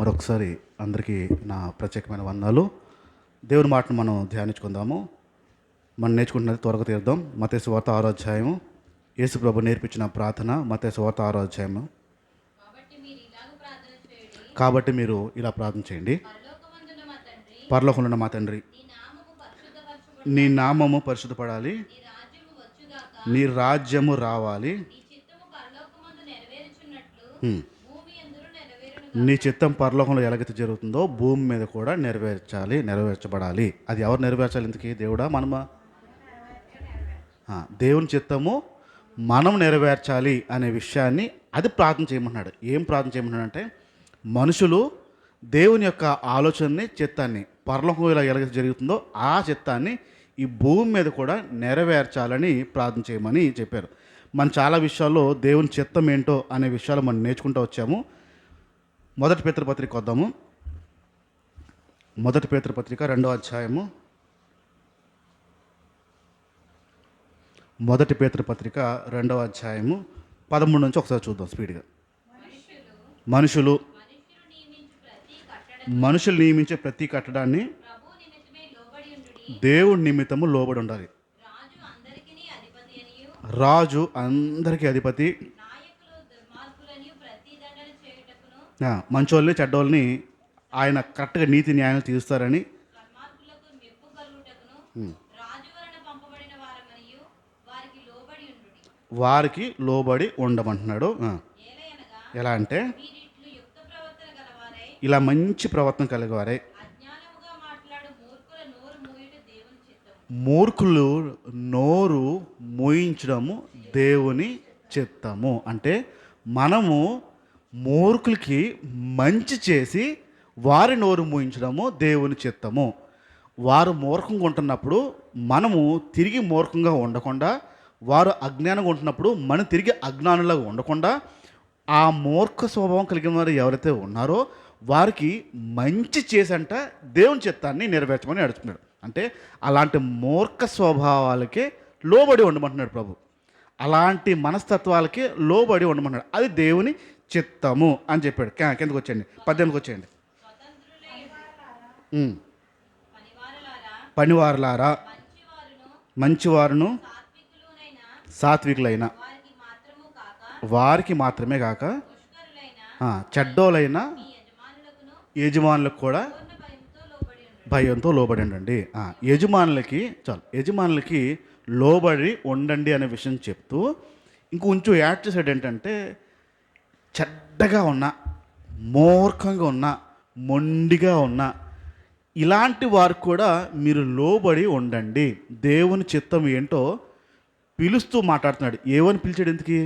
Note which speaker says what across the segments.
Speaker 1: మరొకసారి అందరికీ నా ప్రత్యేకమైన వందనాలు. దేవుని మాటను మనం ధ్యానించుకుందాము. మనం నేర్చుకుంటున్నది త్వరగా తీద్దాం. మత్తయి సువార్త 6వ అధ్యాయము. యేసు ప్రభు నేర్పించిన ప్రార్థన మత్తయి సువార్త 6వ అధ్యాయము. కాబట్టి మీరు ఇలా ప్రార్థన చేయండి. పరలోకమున్న మా తండ్రి, నీ నామము పరిశుద్ధపడాలి, నీ రాజ్యము రావాలి, నీ చిత్తం పరలోకంలో ఎలాగైతే జరుగుతుందో భూమి మీద కూడా నెరవేర్చబడాలి. అది ఎవరు నెరవేర్చాలి? ఇంతకీ దేవుడా మనమా? దేవుని చిత్తము మనం నెరవేర్చాలి అనే విషయాన్ని అది ప్రార్థన చేయమంటున్నాడు. ఏం ప్రార్థన చేయమంటున్నాడు అంటే, మనుషులు దేవుని యొక్క ఆలోచనని, చిత్తాన్ని పరలోకంలో ఎలాగైతే జరుగుతుందో ఆ చిత్తాన్ని ఈ భూమి మీద కూడా నెరవేర్చాలని ప్రార్థన చేయమని చెప్పారు. మనం చాలా విషయాల్లో దేవుని చిత్తం ఏంటో అనే విషయాలు మనం నేర్చుకుంటూ వచ్చాము. మొదటి పేతురు వద్దాము. మొదటి పేతురు పత్రిక 2వ అధ్యాయము. మొదటి పేతురు పత్రిక 2వ అధ్యాయము 13 నుంచి ఒకసారి చూద్దాం స్పీడ్గా. మనుషులు నియమించే ప్రతి కట్టడాన్ని దేవుడి నిమిత్తము లోబడి ఉండాలి. రాజు అందరికీ అధిపతి. మంచోళ్ళని చెడ్డోళ్ళని ఆయన కరెక్ట్గా నీతి న్యాయాలు తీరుస్తారని, వారికి లోబడి ఉండమంటున్నాడు. ఎలా అంటే, ఇలా మంచి ప్రవర్తన కలిగేవారే. మూర్ఖులు నోరు మూయించడము దేవుని చిత్తము. అంటే మనము మూర్ఖులకి మంచి చేసి వారి నోరు మూయించడము దేవుని చిత్తము. వారు మూర్ఖంగా ఉంటున్నప్పుడు మనము తిరిగి మూర్ఖంగా ఉండకుండా, వారు అజ్ఞానంగా ఉంటున్నప్పుడు మనం తిరిగి అజ్ఞానులుగా ఉండకుండా, ఆ మూర్ఖ స్వభావం కలిగిన వారు ఎవరైతే ఉన్నారో వారికి మంచి చేసంట దేవుని చిత్తాన్ని నెరవేర్చమని అడుగుతున్నాడు. అంటే అలాంటి మూర్ఖ స్వభావాలకే లోబడి ఉండమంటున్నాడు ప్రభు. అలాంటి మనస్తత్వాలకే లోబడి ఉండమంటున్నాడు. అది దేవుని చిత్తము అని చెప్పాడు. కిందకు వచ్చేయండి, 18కి వచ్చేయండి. పనివారులారా, మంచివారును సాత్వికులైన వారికి మాత్రమే కాక చెడ్డోలైన యజమానులకు కూడా భయంతో లోబడి ఉండండి. యజమానులకి లోబడి ఉండండి అనే విషయం చెప్తూ ఇంకొంచెం యాడ్ చేసాడు. ఏంటంటే, చెడ్డగా ఉన్న, మూర్ఖంగా ఉన్న, మొండిగా ఉన్న ఇలాంటి వారు కూడా మీరు లోబడి ఉండండి. దేవుని చిత్తం ఏంటో పిలుస్తూ మాట్లాడుతున్నాడు. ఏమని పిలిచాడు? ఎందుకు?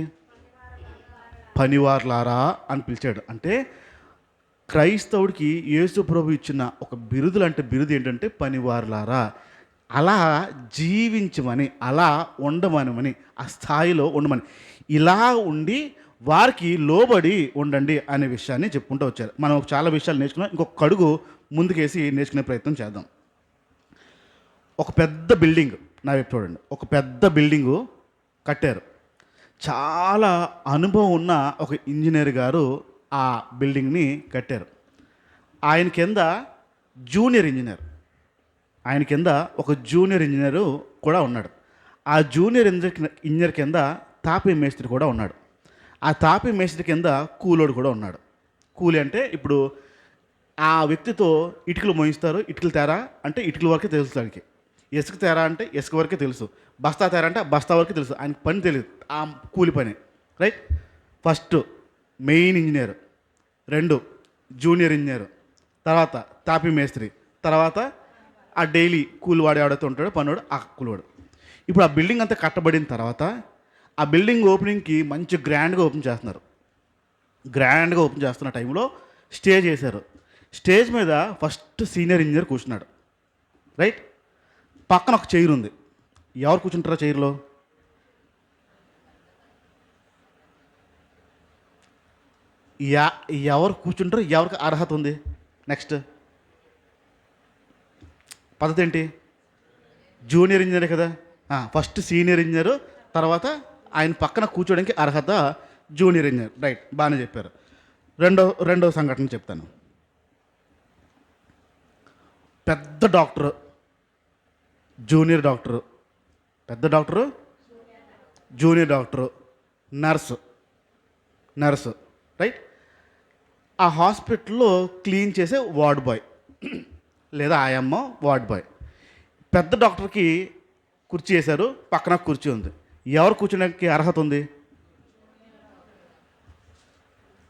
Speaker 1: పనివార్లారా అని పిలిచాడు. అంటే క్రైస్తవుడికి యేసు ప్రభు ఇచ్చిన ఒక బిరుదు ఏంటంటే పనివార్లారా. అలా జీవించమని, అలా ఉండమని, ఆ స్థాయిలో ఉండమని, ఇలా ఉండి వారికి లోబడి ఉండండి అనే విషయాన్ని చెప్పుకుంటూ వచ్చారు. మనం చాలా విషయాలు నేర్చుకున్నాం. ఇంకొక అడుగు ముందుకేసి నేర్చుకునే ప్రయత్నం చేద్దాం. ఒక పెద్ద బిల్డింగ్, నా వైపు చూడండి. ఒక పెద్ద బిల్డింగు కట్టారు. చాలా అనుభవం ఉన్న ఒక ఇంజనీర్ గారు ఆ బిల్డింగ్ని కట్టారు. ఆయన కింద ఒక జూనియర్ ఇంజనీరు కూడా ఉన్నాడు. ఆ జూనియర్ ఇంజనీర్ కింద తాపీ మేస్త్రి కూడా ఉన్నాడు. ఆ తాపీ మేస్త్రి కింద కూలోడు కూడా ఉన్నాడు. కూలి అంటే ఇప్పుడు ఆ వ్యక్తితో ఇటుకలు మోయిస్తారు. ఇటుకలు తేరా అంటే ఇటుకల వరకే తెలుసు ఆయనకి. ఇసుక తేరా అంటే ఇసుక వరకే తెలుసు. బస్తా తేరా అంటే బస్తా వరకే తెలుసు. ఆయనకి పని తెలియదు, ఆ కూలి పని. Right? First main engineer, 2 junior engineer, తర్వాత తాపీ మేస్త్రి, తర్వాత ఆ డైలీ కూలి వాడు ఎవడైతే ఉంటాడో పనివాడు, ఆ కూలివాడు. ఇప్పుడు ఆ బిల్డింగ్ అంతా కట్టబడిన తర్వాత ఆ బిల్డింగ్ ఓపెనింగ్కి మంచి గ్రాండ్గా ఓపెన్ చేస్తున్న టైంలో స్టేజ్ వేశారు. స్టేజ్ మీద ఫస్ట్ సీనియర్ ఇంజనీర్ కూర్చున్నాడు. రైట్? పక్కన ఒక చైర్ ఉంది. ఎవరు కూర్చుంటారో చైర్లో? ఎవరు కూర్చుంటారో, ఎవరికి అర్హత ఉంది? నెక్స్ట్ పద్ధతి ఏంటి? జూనియర్ ఇంజనీర్ కదా. ఫస్ట్ సీనియర్ ఇంజనీరు, తర్వాత ఆయన పక్కన కూర్చోడానికి అర్హత జూనియర్ ఇంజనీర్. రైట్, బాగానే చెప్పారు. రెండో సంఘటన చెప్తాను. పెద్ద డాక్టరు, జూనియర్ డాక్టరు, పెద్ద doctor, junior doctor, nurse, right. ఆ హాస్పిటల్లో క్లీన్ చేసే వార్డ్ బాయ్ లేదా ఆయమ్మ వార్డ్ బాయ్. పెద్ద డాక్టర్కి కుర్చీ వేశారు, పక్కన కుర్చీ ఉంది. ఎవరు కూర్చోడానికి అర్హత ఉంది?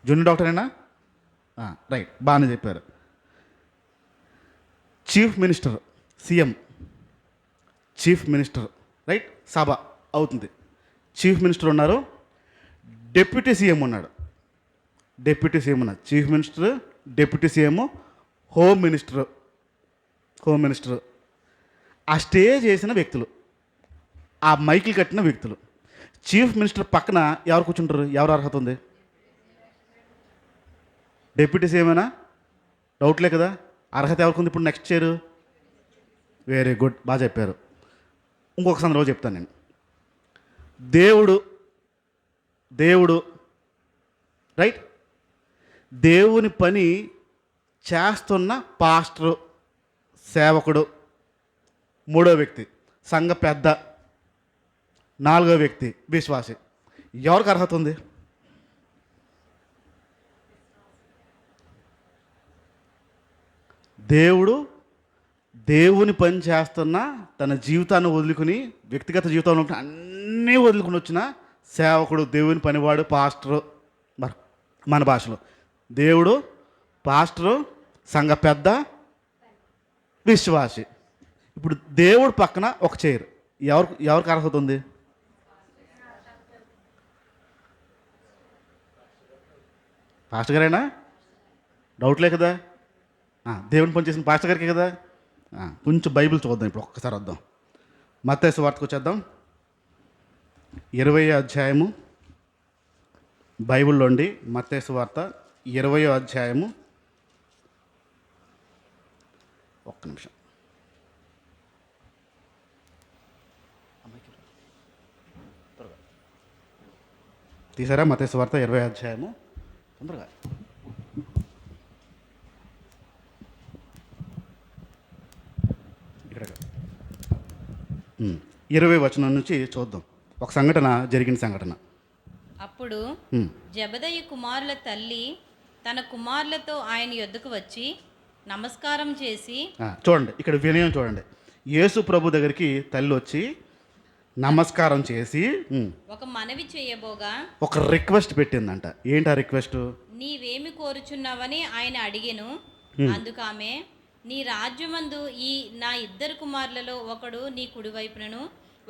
Speaker 1: జూనియర్ డాక్టరేనా? రైట్, బాగానే చెప్పారు. Chief minister, CM, chief minister, right. సభ అవుతుంది, చీఫ్ మినిస్టర్ ఉన్నారు, డిప్యూటీ సీఎం ఉన్నాడు. Chief minister, deputy CM, home minister, ఆ స్టేజ్ వేసిన వ్యక్తులు, ఆ మైకులు కట్టిన వ్యక్తులు. చీఫ్ మినిస్టర్ పక్కన ఎవరు కూర్చుంటారు? ఎవరు అర్హత ఉంది? డిప్యూటీ సీఎమేనా? డౌట్లే కదా. అర్హత ఎవరికి ఉంది ఇప్పుడు నెక్స్ట్ చైర్? వెరీ గుడ్, బాగా చెప్పారు. ఇంకొక సందర్భం చెప్తాను నేను. దేవుడు రైట్, దేవుని పని చేస్తున్న పాస్టరు, సేవకుడు, మూడో వ్యక్తి సంఘ పెద్ద, నాలుగో వ్యక్తి విశ్వాసి. ఎవరికి అర్హత ఉంది? దేవుని పని చేస్తున్న, తన జీవితాన్ని వదులుకుని, వ్యక్తిగత జీవితంలో అన్నీ వదులుకుని వచ్చిన సేవకుడు, దేవుని పనివాడు, పాస్టరు. మన భాషలో దేవుడు, పాస్టరు, సంఘ పెద్ద, విశ్వాసి. ఇప్పుడు దేవుడు పక్కన ఒక చైర్, ఎవరికి అర్హత ఉంది? పాస్టర్ గారేనా? డౌట్లే కదా. దేవుని పని చేసిన పాస్టర్ గారికి కదా. కొంచెం బైబిల్ చూద్దాం, ఇప్పుడు ఒక్కసారి వద్దాం. మత్తయి సువార్తకు వచ్చేద్దాం. 20వ అధ్యాయము బైబిల్లోండి. మత్తయి సువార్త 20వ అధ్యాయము. ఒక్క నిమిషం. తీసారా? మత్తయి సువార్త 20వ అధ్యాయము, తొందరగా. ఇక్కడ 20వ వచనం నుంచి చూద్దాం. ఒక సంఘటన, జరిగిన సంఘటన.
Speaker 2: అప్పుడు జెబెదయి కుమారుల తల్లి తన కుమారులతో ఆయన యొద్దకు వచ్చి నమస్కారం చేసి,
Speaker 1: చూడండి ఇక్కడ వినయం చూడండి. యేసు ప్రభు దగ్గరికి తల్లి వచ్చి నమస్కారం చేసి
Speaker 2: ఒక మనవి చేయబోగా
Speaker 1: ఒక రిక్వెస్ట్ పెట్టిందంట. ఏంటి ఆ రిక్వెస్ట్?
Speaker 2: నీవేమి కోరుచున్నావని ఆయన అడిగెను. అందుకు ఆమె, నీ రాజ్యమందు ఈ నా ఇద్దరు కుమారులలో ఒకడు నీ కుడి వైపునను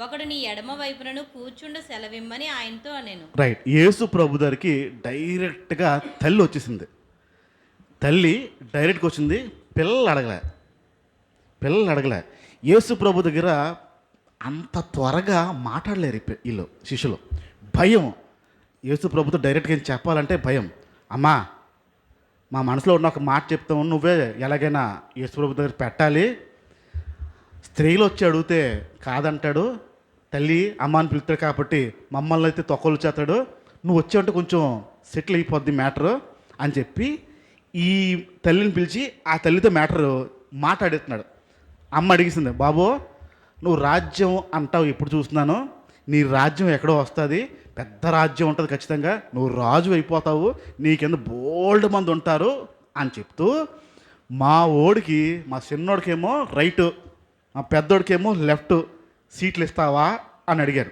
Speaker 2: ఒకడు నీ ఎడమ వైపునను కూర్చుండ సెలవిమ్మని ఆయనతో అనేను.
Speaker 1: రైట్. యేసు ప్రభు దగ్గరికి డైరెక్ట్గా తల్లి వచ్చేసింది. తల్లి డైరెక్ట్గా వచ్చింది, పిల్లలు అడగలే. యేసు ప్రభు దగ్గర అంత త్వరగా మాట్లాడలేరు వీళ్ళు శిష్యులు. భయం. యేసు ప్రభుతో డైరెక్ట్గా ఏం చెప్పాలంటే భయం. అమ్మా, మా మనసులో ఉన్న ఒక మాట చెప్తాము, నువ్వే ఎలాగైనా యేసు ప్రభు దగ్గర పెట్టాలి. స్త్రీలు వచ్చి అడిగితే కాదంటాడు, తల్లి అమ్మ అని పిలుస్తాడు కాబట్టి మమ్మల్ని అయితే తొక్కలు చేస్తాడు, నువ్వు వచ్చావంటే కొంచెం సెటిల్ అయిపోద్ది మ్యాటరు అని చెప్పి ఈ తల్లిని పిలిచి ఆ తల్లితో మ్యాటరు మాట్లాడుతున్నాడు. అమ్మ అడిగిస్తుంది, బాబు నువ్వు రాజ్యం అంటావు, ఎప్పుడు చూస్తున్నాను, నీ రాజ్యం ఎక్కడో వస్తుంది, పెద్ద రాజ్యం ఉంటుంది ఖచ్చితంగా, నువ్వు రాజు అయిపోతావు, నీ కింద బోల్డ్ మంది ఉంటారు అని చెప్తూ, మా ఓడికి, మా చిన్నోడికేమో రైటు, మా పెద్దోడికేమో లెఫ్ట్ సీట్లు ఇస్తావా అని అడిగారు.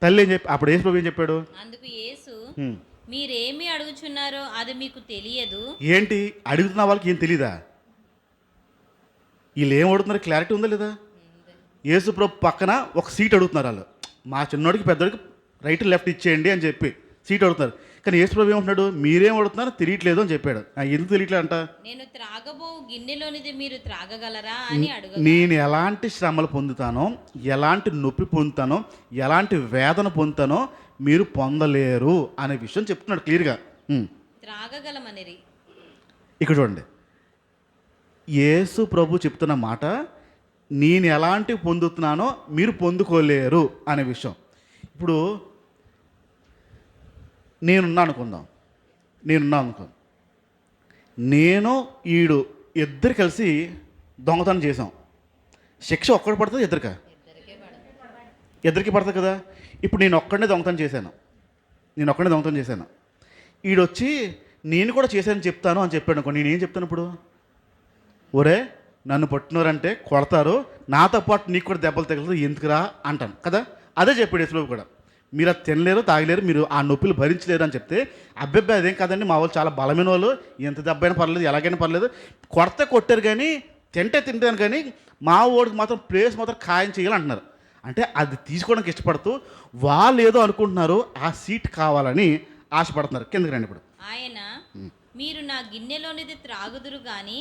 Speaker 1: తల్లి ఏం చెప్పి, అప్పుడు యేసు ప్రభు ఏం చెప్పాడు?
Speaker 2: అందుకు యేసు, మీరేమి అడుగుచున్నారో అది మీకు తెలియదు.
Speaker 1: ఏంటి అడుగుతున్న వాళ్ళకి ఏం తెలీదా? వీళ్ళు ఏం అడుగుతున్నారు, క్లారిటీ ఉందా లేదా? యేసు ప్రభు పక్కన ఒక సీట్ అడుగుతున్నారు వాళ్ళు. మా చిన్నోడికి పెద్దోడికి రైట్ లెఫ్ట్ ఇచ్చేయండి అని చెప్పి సీట్ అడుగుతున్నారు. కానీ యేసు ప్రభు ఏమంటున్నాడు, మీరేం అడుగుతున్నారు తెలియట్లేదు అని చెప్పాడు. ఎందుకు తెలియట్లేదు అంట?
Speaker 2: నేను త్రాగబో గిన్నెలోనిది మీరు త్రాగగలరా అని అడుగు.
Speaker 1: నేను ఎలాంటి శ్రమలు పొందుతానో, ఎలాంటి నొప్పి పొందుతానో, ఎలాంటి వేదన పొందుతానో మీరు పొందలేరు అనే విషయం చెప్తున్నాడు క్లియర్గా.
Speaker 2: త్రాగగలమనిరి.
Speaker 1: ఇక్కడ చూడండి, యేసు ప్రభు చెప్తున్న మాట, నేను ఎలాంటి పొందుతున్నానో మీరు పొందుకోలేరు అనే విషయం. ఇప్పుడు నేనున్నా అనుకుందాం, నేను ఈడు ఇద్దరు కలిసి దొంగతనం చేసాం, శిక్ష ఒక్కటి పడుతుంది ఇద్దరికా? ఇద్దరికి పడుతుంది కదా. ఇప్పుడు నేను ఒక్కడనే దొంగతనం చేశాను, ఈడొచ్చి నేను కూడా చేశానని చెప్తాను అని చెప్పాడు అనుకో, నేనేం చెప్తాను ఇప్పుడు? ఒరే నన్ను పట్టినారంటే కొడతారు, నాతో పాటు నీకు కూడా దెబ్బలు తగలదు, ఎందుకురా అంటాను కదా. అదే చెప్పాడు యేసుప్రభు కూడా. మీరు అది తినలేరు, తాగలేరు, మీరు ఆ నొప్పులు భరించలేరు అని చెప్తే, అబ్బాయి అదేం కాదండి, మా వాళ్ళు చాలా బలమైన వాళ్ళు, ఎంత దెబ్బ అయినా పర్లేదు, ఎలాగైనా పర్లేదు, కొట్టారు కానీ తింటాను కానీ మా ఓడికి మాత్రం ప్లేస్ మాత్రం ఖాయం చేయాలంటున్నారు. అంటే అది తీసుకోవడానికి ఇష్టపడుతూ వాళ్ళు ఏదో అనుకుంటున్నారు, ఆ సీట్ కావాలని ఆశపడుతున్నారు. కిందకి రండి ఇప్పుడు.
Speaker 2: ఆయన, మీరు నా గిన్నెలోనిది త్రాగుదురు గాని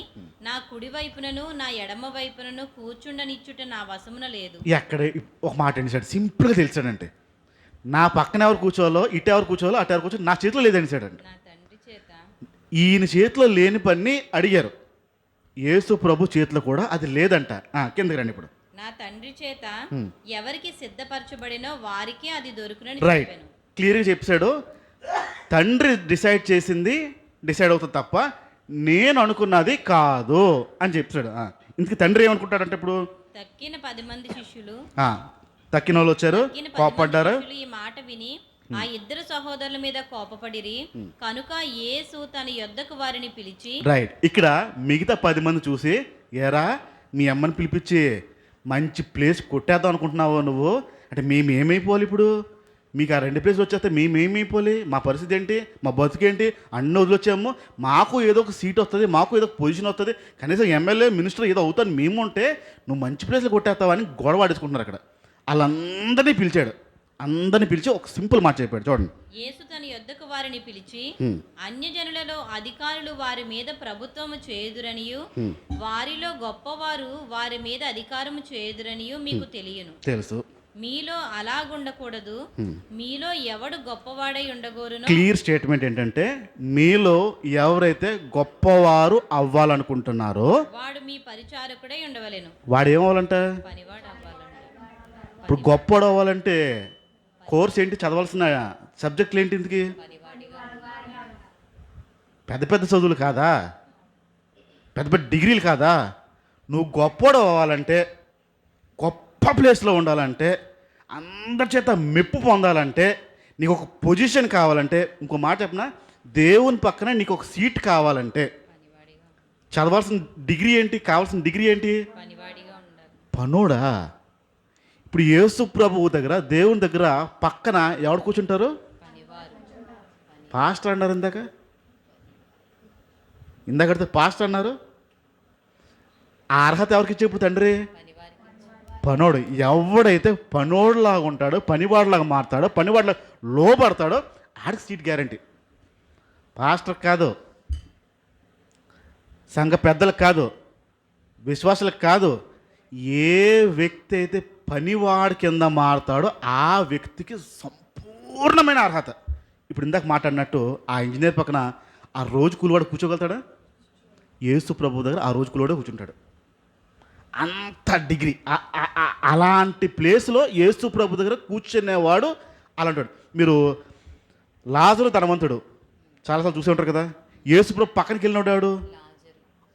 Speaker 2: నా కుడి వైపునను నా ఎడమ వైపునను కూర్చుండనిచ్చుట నా వశమున లేదు.
Speaker 1: ఎక్కడ ఒక మాట అండి సార్, సింపుల్గా తెలిసాడంటే, నా పక్కన ఎవరు కూర్చోవాలో, ఇటు ఎవరు కూర్చోవాలో, అటు ఎవరు కూర్చోవాలో నా చేతిలో లేదని సాడండి.
Speaker 2: నా తండ్రి చేత
Speaker 1: ఈయన చేతిలో లేని పని అడిగారు, యేసు ప్రభు చేతిలో కూడా అది లేదంట. కిందకి రండి ఇప్పుడు.
Speaker 2: నా తండ్రి చేత ఎవరికి సిద్ధపరచబడినో వారికి అది దొరుకునని
Speaker 1: రైట్,
Speaker 2: చెప్పాను.
Speaker 1: క్లియర్గా చెప్పాడు. తండ్రి డిసైడ్ అవుతుంది తప్ప నేను అనుకున్నది కాదు అని చెప్పాడు. ఇందుకు తండ్రి ఏమనుకుంటాడంటే ఇప్పుడు,
Speaker 2: తక్కిన 10 మంది శిష్యులు
Speaker 1: తక్కిన వాళ్ళు వచ్చారు, కోపడ్డారు.
Speaker 2: ఈ మాట విని ఆ ఇద్దరు సహోదరుల మీద కోపపడిరి. కనుక యేసు తన యొద్దకు వారిని పిలిచి,
Speaker 1: రైట్, ఇక్కడ మిగతా 10 మంది చూసి, ఏరా మీ అమ్మని పిలిపించి మంచి ప్లేస్ కొట్టేద్దాం అనుకుంటున్నావు నువ్వు అంటే, మేము ఏమైపోవాలి ఇప్పుడు? మీకు ఆ 2 ప్లేస్లు వచ్చేస్తే మేమేమైపోవాలి? మా పరిస్థితి ఏంటి? మా బతుకేంటి? అన్నీ వదిలొచ్చాము, మాకు ఏదో ఒక సీట్ వస్తుంది, మాకు ఏదో ఒక పొజిషన్ వస్తుంది, కనీసం ఎమ్మెల్యే మినిస్టర్ ఏదో అవుతాను మేము ఉంటే నువ్వు మంచి ప్లేస్లు కొట్టేస్తావని గొడవ ఆడేసుకుంటున్నారు అక్కడ. వాళ్ళందరినీ పిలిచాడు, అందరినీ పిలిచి ఒక సింపుల్ మాట చెప్పాడు చూడండి.
Speaker 2: యేసు తన యొద్దకు వారిని పిలిచి, అన్యజనులలో అధికారులు వారి మీద ప్రభుత్వము చేయుదురనియు వారిలో గొప్పవారు వారి మీద అధికారము చేయుదురనియు మీకు
Speaker 1: తెలుసు.
Speaker 2: మీలో అలాగుండకూడదు. మీలో ఎవడు గొప్పవాడై ఉండగోరునో.
Speaker 1: క్లియర్ స్టేట్మెంట్ ఏంటంటే, మీలో ఎవరైతే గొప్పవారు అవ్వాలనుకుంటున్నారో
Speaker 2: వాడు మీ పరిచారకుడై ఉండవలెను.
Speaker 1: వాడు ఏమవ్వాలంట?
Speaker 2: పనివాడు అవ్వాలంట.
Speaker 1: ఇప్పుడు గొప్పవాడు అవ్వాలంటే కోర్స్ ఏంటి, చదవాల్సిన సబ్జెక్టులు ఏంటి? ఇందుకు పెద్ద పెద్ద చదువులు కాదా, పెద్ద పెద్ద డిగ్రీలు కాదా. నువ్వు గొప్పవాడు అవ్వాలంటే, గొప్ప ప్లేస్లో ఉండాలంటే, అందరి చేత మెప్పు పొందాలంటే, నీకు ఒక పొజిషన్ కావాలంటే, ఇంకో మాట చెప్పిన, దేవుని పక్కన నీకు ఒక సీట్ కావాలంటే చదవాల్సిన డిగ్రీ ఏంటి, కావాల్సిన డిగ్రీ ఏంటి? పనోడా. ఇప్పుడు యేసు ప్రభువు దగ్గర, దేవుని దగ్గర పక్కన ఎవడు కూర్చుంటారు? పాస్టర్ అన్నారు ఇందాకడితే పాస్టర్ అన్నారు. ఆ అర్హత ఎవరికి ఇచ్చే ఇప్పుడు తండ్రి? పనోడు. ఎవడైతే పనోడులాగా ఉంటాడో, పనివాడులాగా మారుతాడో, పనివాడులాగా లోపడతాడో ఆడికి సీట్ గ్యారంటీ. పాస్టర్ కాదు, సంఘ పెద్దలకు కాదు, విశ్వాసులకు కాదు, ఏ వ్యక్తి అయితే పనివాడి కింద మారుతాడో ఆ వ్యక్తికి సంపూర్ణమైన అర్హత. ఇప్పుడు ఇందాక మాట్లాడినట్టు ఆ ఇంజనీర్ పక్కన ఆ రోజు కూలివాడు కూర్చోగలుగుతాడా? యేసు ప్రభు దగ్గర ఆ రోజు కూలివాడే కూర్చుంటాడు. అంత డిగ్రీ, అలాంటి ప్లేస్లో యేసు ప్రభు దగ్గర కూర్చునేవాడు అలాంటాడు. మీరు లాజరు ధనవంతుడు చాలాసార్లు చూసే ఉంటారు కదా. యేసు ప్రభు పక్కనకి వెళ్ళినవాడు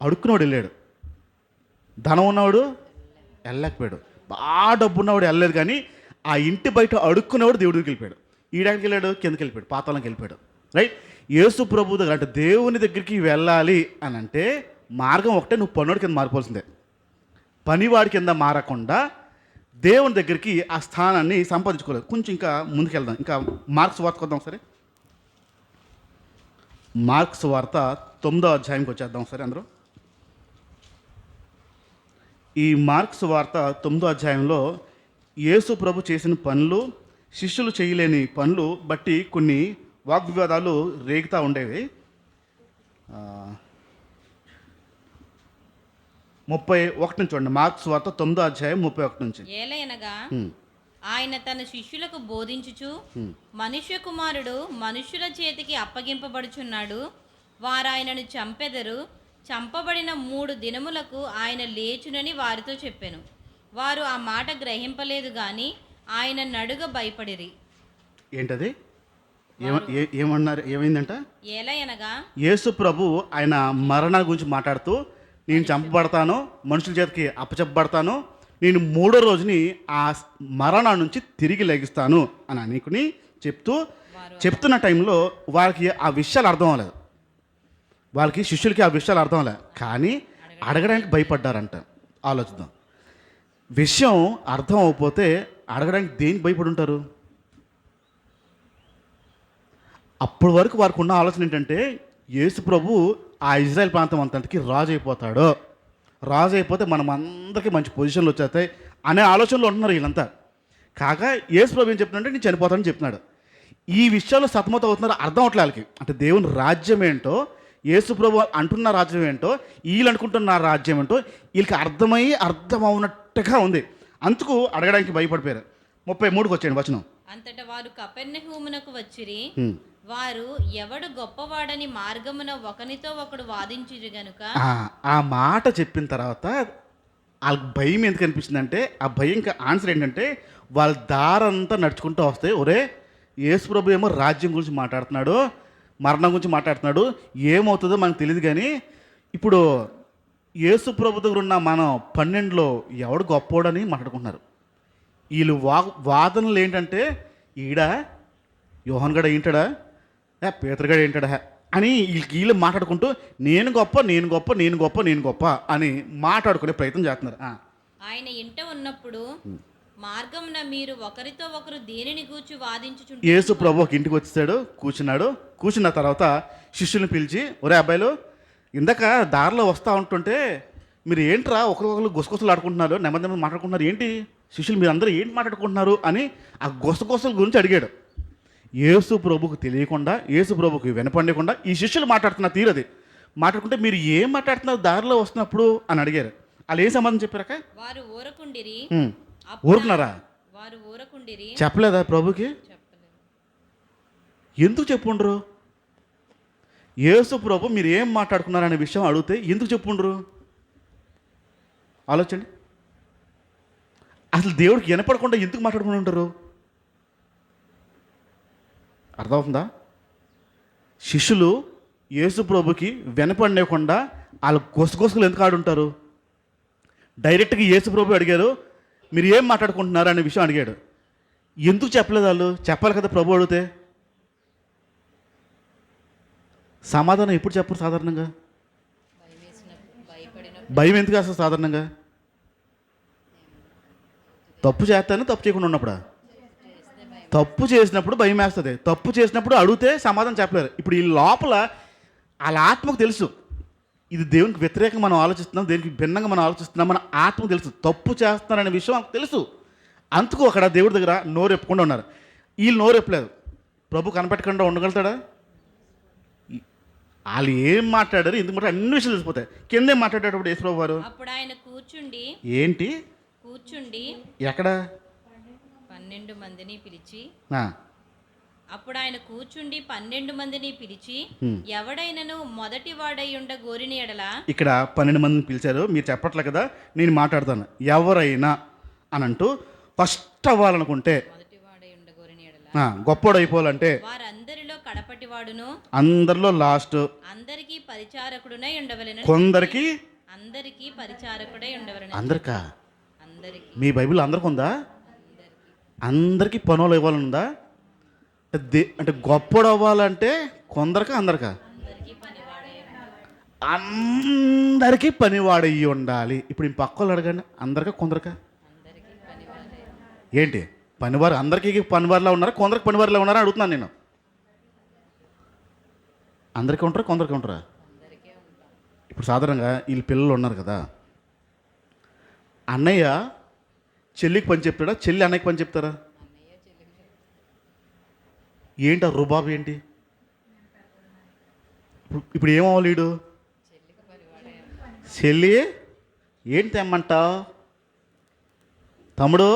Speaker 1: అడుక్కునేవాడు వెళ్ళాడు, ధనం ఉన్నవాడు వెళ్ళలేకపోయాడు, బాగా డబ్బు ఉన్నవాడు వెళ్ళలేదు. కానీ ఆ ఇంటి బయట అడుక్కునేవాడు దేవుడి దగ్గరికి వెళ్ళిపోయాడు. ఈడానికి వెళ్ళాడు, కిందకి వెళ్ళిపోయాడు, పాతాళంకి వెళ్ళిపోయాడు. రైట్, యేసు ప్రభు దగ్గర అంటే దేవుని దగ్గరికి వెళ్ళాలి అని అంటే మార్గం ఒకటే, నువ్వు పన్నోడి కింద మారిపోవాల్సిందే. పనివాడి కింద మారకుండా దేవుని దగ్గరికి ఆ స్థానాన్ని సంపాదించుకోలేదు. కొంచెం ఇంకా ముందుకెళ్దాం, ఇంకా మార్క్స్ వార్త కొద్దాం సరే. మార్క్స్ వార్త 9వ అధ్యాయంకి వచ్చేద్దాం సరే అందరూ. ఈ మార్క్స్ వార్త 9వ అధ్యాయంలో యేసు ప్రభు చేసిన పనులు, శిష్యులు చేయలేని పనులు బట్టి కొన్ని వాగ్వివాదాలు రేగుతూ ఉండేవి. 31 నుంచి చూడండి, మార్క్స్ వార్త 9వ అధ్యాయం 31 నుంచి.
Speaker 2: ఏలయనగా ఆయన తన శిష్యులకు బోధించుచు, మనుష్య కుమారుడు మనుష్యుల చేతికి అప్పగింపబడుచున్నాడు, వారాయనను చంపెదరు, చంపబడిన 3 దినములకు ఆయన లేచునని వారితో చెప్పెను. వారు ఆ మాట గ్రహింపలేదు గాని ఆయన నడుగ భయపడిరి.
Speaker 1: ఏంటది? ఏమన్నారు? ఏమైందంట?
Speaker 2: ఏలయనగా
Speaker 1: యేసు ప్రభు ఆయన మరణాల గురించి మాట్లాడుతూ నేను చంపబడతాను, మనుషుల చేతికి అప్పచెప్పబడతాను, నేను 3వ రోజుని ఆ మరణం నుంచి తిరిగి లెగిస్తాను అని అనుకుని చెప్తున్న టైంలో వాళ్ళకి ఆ విషయాలు అర్థం అవ్వలేదు. వాళ్ళకి శిష్యులకి ఆ విషయాలు అర్థం అవ్వలేదు, కానీ అడగడానికి భయపడ్డారంట. ఆలోచిద్దాం. విషయం అర్థం అవ్వకపోతే అడగడానికి దేనికి భయపడి ఉంటారు? అప్పటి వరకు వారికి ఉన్న ఆలోచన ఏంటంటే యేసు ప్రభు ఆ ఇజ్రాయెల్ ప్రాంతం అంతటికి రాజు అయిపోతాడు, రాజు అయిపోతే మనం అందరికీ మంచి పొజిషన్లు వచ్చేస్తాయి అనే ఆలోచనలో ఉంటున్నారు వీళ్ళంతా. కాగా యేసు ప్రభు ఏం చెప్తున్నాడంటే నేను చనిపోతానని చెప్తున్నాడు. ఈ విషయాల్లో సతమతం అవుతున్నారు, అర్థం అవట్లే వాళ్ళకి. అంటే దేవుని రాజ్యం ఏంటో, యేసు ప్రభు అంటున్న రాజ్యం ఏంటో, వీళ్ళు అనుకుంటున్న రాజ్యం ఏంటో వీళ్ళకి అర్థం అవునట్టుగా ఉంది. అందుకు అడగడానికి భయపడిపోయారు. 33కి వచ్చేయండి వచనం.
Speaker 2: అంతటా వారు కపెర్నహూమునకు వచ్చిరి. వారు ఎవడు గొప్పవాడని మార్గమున ఒకనితో ఒకడు వాదించిరి గనుక
Speaker 1: ఆ మాట చెప్పిన తర్వాత వాళ్ళకి భయం ఎందుకు అనిపించిందంటే, ఆ భయంకి ఆన్సర్ ఏంటంటే వాళ్ళ దారంతా నడుచుకుంటూ వస్తాయి. ఒరే యేసు ప్రభు ఏమో రాజ్యం గురించి మాట్లాడుతున్నాడు, మరణం గురించి మాట్లాడుతున్నాడు, ఏమవుతుందో మనకు తెలియదు. కానీ ఇప్పుడు యేసు ప్రభు దగ్గర ఉన్న మనం 12లో ఎవడు గొప్పోడని మాట్లాడుకుంటున్నారు. వీళ్ళు వాదనలు ఏంటంటే ఈడ యోహాన్ గడ ఏంటాడా, పేతురు గడ ఏంటాడా అని వీళ్ళు మాట్లాడుకుంటూ నేను గొప్ప అని మాట్లాడుకునే ప్రయత్నం చేస్తున్నారు.
Speaker 2: ఆయన ఇంట ఉన్నప్పుడు మార్గమున మీరు ఒకరితో ఒకరు దేనిని గూర్చి వాదించుచుంటారు.
Speaker 1: యేసు ప్రభు ఒక ఇంటికి వచ్చేసాడు, కూర్చున్న తర్వాత శిష్యుల్ని పిలిచి, ఒరే అబ్బాయిలు, ఇందాక దారిలో వస్తూ ఉంటుంటే మీరు ఏంట్రా ఒకరికొకరు గుసగుసలు ఆడుకుంటున్నారు, నెమ్మది మాట్లాడుకుంటున్నారు, ఏంటి శిష్యులు మీరు అందరూ ఏంటి మాట్లాడుకుంటున్నారు అని ఆ గుసగుసల గురించి అడిగాడు. యేసు ప్రభుకు తెలియకుండా, యేసు ప్రభుకి వినపడకుండా ఈ శిష్యులు మాట్లాడుతున్న తీరది మాట్లాడుకుంటే మీరు ఏం మాట్లాడుతున్నారు దారిలో వస్తున్నప్పుడు అని అడిగారు. వాళ్ళు ఏ సంబంధం చెప్పారక?
Speaker 2: వారు ఊరకుండిరి.
Speaker 1: ఊరుకున్నారా?
Speaker 2: వారు ఊరకుండిరి.
Speaker 1: చెప్పలేదా ప్రభుకి? ఎందుకు చెప్పుండ్రు? యేసు ప్రభు మీరు ఏం మాట్లాడుకున్నారనే విషయం అడిగితే ఎందుకు చెప్పుండ్రు? ఆలోచండి. అసలు దేవుడికి వినపడకుండా ఎందుకు మాట్లాడుకుని ఉంటారు? అర్థమవుతుందా? శిష్యులు యేసు ప్రభుకి వినపడలేకుండా వాళ్ళు గుసగుసలు ఎందుకు ఆడుంటారు? డైరెక్ట్గా యేసు ప్రభు అడిగారు, మీరు ఏం మాట్లాడుకుంటున్నారు అనే విషయం అడిగాడు. ఎందుకు చెప్పలేదు? వాళ్ళు చెప్పాలి కదా ప్రభు అడిగితే. సమాధానం ఎప్పుడు చెప్పరు సాధారణంగా? భయం ఎందుకు అసలు సాధారణంగా? తప్పు చేస్తాను, తప్పు చేయకుండా ఉన్నప్పుడు. తప్పు చేసినప్పుడు భయం వేస్తుంది, తప్పు చేసినప్పుడు అడిగితే సమాధానం చెప్పలేరు. ఇప్పుడు ఈ లోపల వాళ్ళ ఆత్మకు తెలుసు ఇది దేవునికి వ్యతిరేకంగా మనం ఆలోచిస్తున్నాం, దేనికి భిన్నంగా మనం ఆలోచిస్తున్నాం, మన ఆత్మకు తెలుసు తప్పు చేస్తున్నారనే విషయం వాళ్ళకి తెలుసు. అందుకు అక్కడ దేవుడి దగ్గర నోరు ఎప్పకుండా ఉన్నారు. వీళ్ళు నోరు ఎప్పలేదు. ప్రభు కనపెట్టకుండా ఉండగలుగుతాడా? వాళ్ళు ఏం మాట్లాడారు ఎందుకంటే అన్ని విషయాలు తెలిసిపోతాయి. కిందే మాట్లాడేటప్పుడు యేసు ప్రభు వారు
Speaker 2: అప్పుడు ఆయన కూర్చుండి
Speaker 1: ఎక్కడ
Speaker 2: 12 మందిని పిలిచి అప్పుడు ఆయన కూర్చుండి 12 మందిని పిలిచి ఎవడైనను మొదటి వాడై ఉండ గోరిని ఎడల. ఇక్కడ
Speaker 1: 12 మందిని పిలిచారు, మీరు చెప్పట్లే కదా, నేను మాట్లాడతాను. ఎవరైనా అని అంటూ ఫస్ట్ అవ్వాలనుకుంటే, గొప్పోడు అయిపోవాలంటే
Speaker 2: వారందరిలో కడపటి వాడును,
Speaker 1: అందరిలో లాస్ట్,
Speaker 2: అందరికీ పరిచారకుడునై ఉండవలెను.
Speaker 1: కొందరికి
Speaker 2: అందరికీ పరిచారకుడై ఉండవలెను.
Speaker 1: అందరికా? మీ బైబిల్ అందరికి ఉందా? అందరికీ పనులు ఇవ్వాలనుందా? అంటే గొప్పడు అవ్వాలంటే కొందరికా అందరికా? అందరికీ పనివాడయ్యి ఉండాలి. ఇప్పుడు ఈ పక్కలు అడగండి, అందరికా కొందరికా? ఏంటి పనివారు? అందరికీ పనివారిలా ఉన్నారా, కొందరికి పనివారిలా ఉన్నారా అడుగుతున్నాను నేను. అందరికీ ఉంటారా, కొందరికి ఉంటారా? ఇప్పుడు సాధారణంగా వీళ్ళు పిల్లలు ఉన్నారు కదా, అన్నయ్య చెల్లికి పని చెప్తాడా, చెల్లి అన్నయ్యకి పని చెప్తారా? ఏంటి ఆ రుబాబు ఏంటి? ఇప్పుడు ఏమవ్వాలి? వీడు చెల్లి ఏంటి తెమ్మంటావు, తమ్ముడు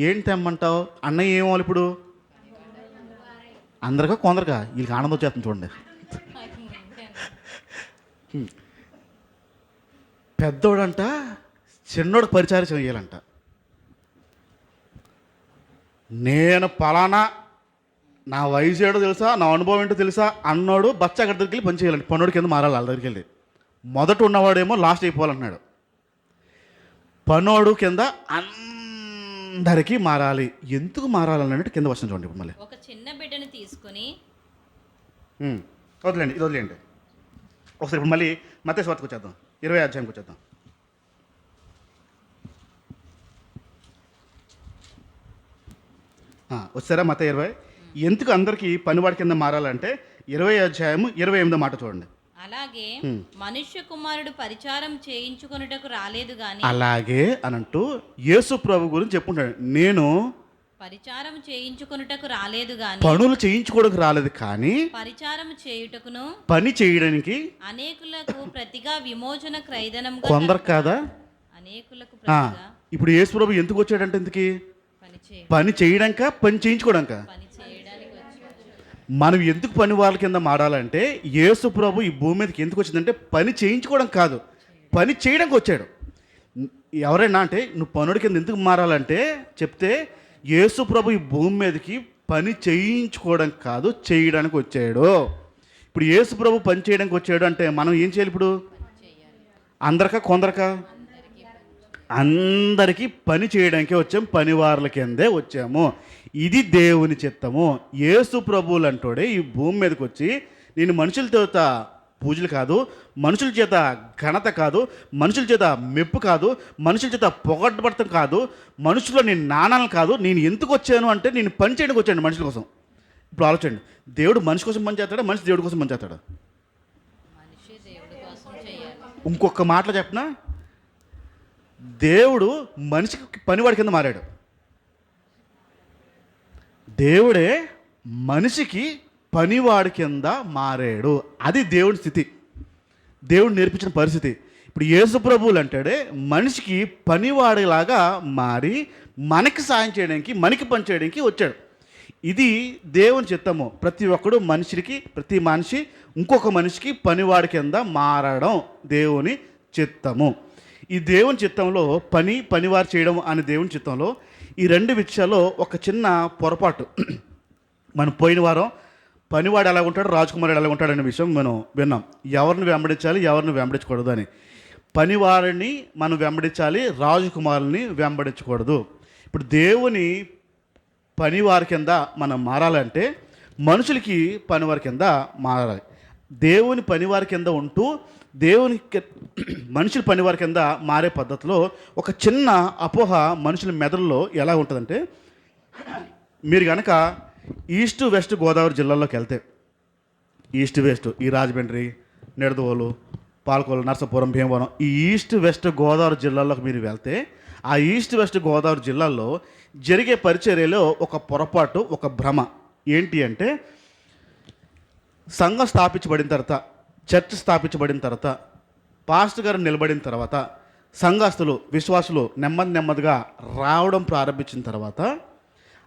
Speaker 1: ఏంటి తెమ్మంటావు, అన్నయ్య ఏమవ్వాలి ఇప్పుడు? అందరికా కొందరికా? వీళ్ళకి ఆనందం వచ్చేస్తుంది చూడండి. పెద్దోడంట చిన్నోడు పరిచారం చేయాలంట. నేను పలానా, నా వయసు ఏడో తెలుసా, నా అనుభవం ఏంటో తెలుసా అన్నోడు బచ్చ అక్కడి దగ్గరికి వెళ్ళి పని చేయాలండి. పన్నోడి కింద మారాలి వాళ్ళ దగ్గరికి వెళ్ళి. మొదట ఉన్నవాడేమో లాస్ట్ అయిపోవాలంటున్నాడు. పనోడు కింద అందరికీ మారాలి. ఎందుకు మారాలన్నట్టు కింద వస్తుంది చూడండి. ఇప్పుడు మళ్ళీ
Speaker 2: ఒక చిన్న బిడ్డను తీసుకుని
Speaker 1: వదిలేండి, ఇది వదిలేండి. ఒకసారి ఇప్పుడు మళ్ళీ మత్తయి సువార్తకు వచ్చేద్దాం, 20వ అధ్యాయంకి వచ్చేద్దాం. వచ్చారా? మత్తయి 20. ఎందుకు అందరికీ పనివాడి కింద మారాలంటే 20వ అధ్యాయము 28వ మాట చూడండి.
Speaker 2: అలాగే మనుష్య కుమారుడు పరిచారం చేయించుకొనుటకు రాలేదు గాని,
Speaker 1: అలాగే అనంటూ యేసు ప్రభు గురించి చెప్పుకుంటాడు. నేను
Speaker 2: పరిచారం చేయించుకొనుటకు రాలేదు గాని,
Speaker 1: పనులు చేయించుకోవడానికి రాలేదు, కానీ
Speaker 2: పరిచారం చేయుటకును
Speaker 1: పని చేయడానికి
Speaker 2: అనేకులకు ప్రతిగా విమోచన క్రయధనం
Speaker 1: కొందరు కాదా.
Speaker 2: అనేకులకు ప్రతిగా
Speaker 1: ఇప్పుడు యేసు ప్రభు ఎందుకు వచ్చాడంటే ఇంతకీ
Speaker 2: పని చేయ
Speaker 1: పని చేయడానిక పని చేయించుకోవడానిక?
Speaker 2: పని చేయడానికి వచ్చాడు.
Speaker 1: మనం ఎందుకు పని వాళ్ళ కింద మారాలంటే యేసు ప్రభు ఈ భూమి మీదకి ఎందుకు వచ్చిందంటే పని చేయించుకోవడం కాదు, పని చేయడానికి వచ్చాడు. ఎవరైనా అంటే నువ్వు పనుడి కింద ఎందుకు మారాలంటే చెప్తే యేసు ప్రభు ఈ భూమి మీదకి పని చేయించుకోవడం కాదు, చేయడానికి వచ్చాడు. ఇప్పుడు యేసు ప్రభు పని చేయడానికి వచ్చాడు అంటే మనం ఏం చేయాలి? ఇప్పుడు అందరికా కొందరికా? అందరికీ పని చేయడానికే వచ్చాము, పనివార్ల కిందే వచ్చాము. ఇది దేవుని చిత్తము. యేసు ప్రభువులు అంటోడే ఈ భూమి మీదకి వచ్చి నేను మనుషుల చేత పూజలు కాదు, మనుషుల చేత ఘనత కాదు, మనుషుల చేత మెప్పు కాదు, మనుషుల చేత పొగడ్బడటం కాదు, మనుషుల్లో నేను నాణాలు కాదు. నేను ఎందుకు వచ్చాను అంటే నేను పని చేయడానికి వచ్చాను మనుషుల కోసం. ఇప్పుడు ఆలోచండి, దేవుడు మనిషి కోసం పని చేస్తాడా, మనిషి దేవుడి కోసం పని చేస్తాడా?
Speaker 2: మనిషి దేవుడి కోసం చేయాలి.
Speaker 1: ఇంకొక మాటలో చెప్పనా, దేవుడు మనిషికి పనివాడి కింద మారాడు. దేవుడే మనిషికి పనివాడి కింద మారాడు. అది దేవుడి స్థితి, దేవుడు నేర్పించిన పరిస్థితి. ఇప్పుడు యేసు ప్రభువులు అంటాడే మనిషికి పనివాడిలాగా మారి మనకి సాయం చేయడానికి, మనకి పని చేయడానికి వచ్చాడు. ఇది దేవుని చిత్తము. ప్రతి ఒక్కడు మనిషికి, ప్రతి మనిషి ఇంకొక మనిషికి పనివాడి కింద మారడం దేవుని చిత్తము. ఈ దేవుని చిత్తంలో పనివారు చేయడం అనే దేవుని చిత్తంలో ఈ రెండు విషయాల్లో ఒక చిన్న పొరపాటు. మనం పోయిన వారం పనివాడు ఎలా ఉంటాడు, రాజకుమారుడు ఎలా ఉంటాడు అనే విషయం మనం విన్నాం. ఎవరిని వెంబడించాలి, ఎవరిని వెంబడించకూడదు అని. పనివారిని మనం వెంబడించాలి, రాజకుమారుని వెంబడించకూడదు. ఇప్పుడు దేవుని పనివారి కింద మనం మారాలంటే మనుషులకి పనివారి కింద మారాలి. దేవుని పనివారి కింద ఉంటూ దేవుని మనుషుల పనివారి కింద మారే పద్ధతిలో ఒక చిన్న అపోహ మనుషుల మెదడులో ఎలా ఉంటుందంటే, మీరు కనుక ఈస్ట్ వెస్ట్ గోదావరి జిల్లాల్లోకి వెళ్తే, ఈస్ట్ వెస్ట్ ఈ రాజమండ్రి, నిడదవోలు, పాలకొల్లు, నరసాపురం, భీమవరం, ఈ ఈస్ట్ వెస్ట్ గోదావరి జిల్లాల్లోకి మీరు వెళ్తే ఆ ఈస్ట్ వెస్ట్ గోదావరి జిల్లాల్లో జరిగే పరిచర్యలో ఒక పొరపాటు, ఒక భ్రమ ఏంటి అంటే, సంఘం స్థాపించబడిన తర్వాత, చర్చ్ స్థాపించబడిన తర్వాత, పాస్టర్ గారు నిలబడిన తర్వాత, సంఘస్థులు విశ్వాసులు నెమ్మదిగా రావడం ప్రారంభించిన తర్వాత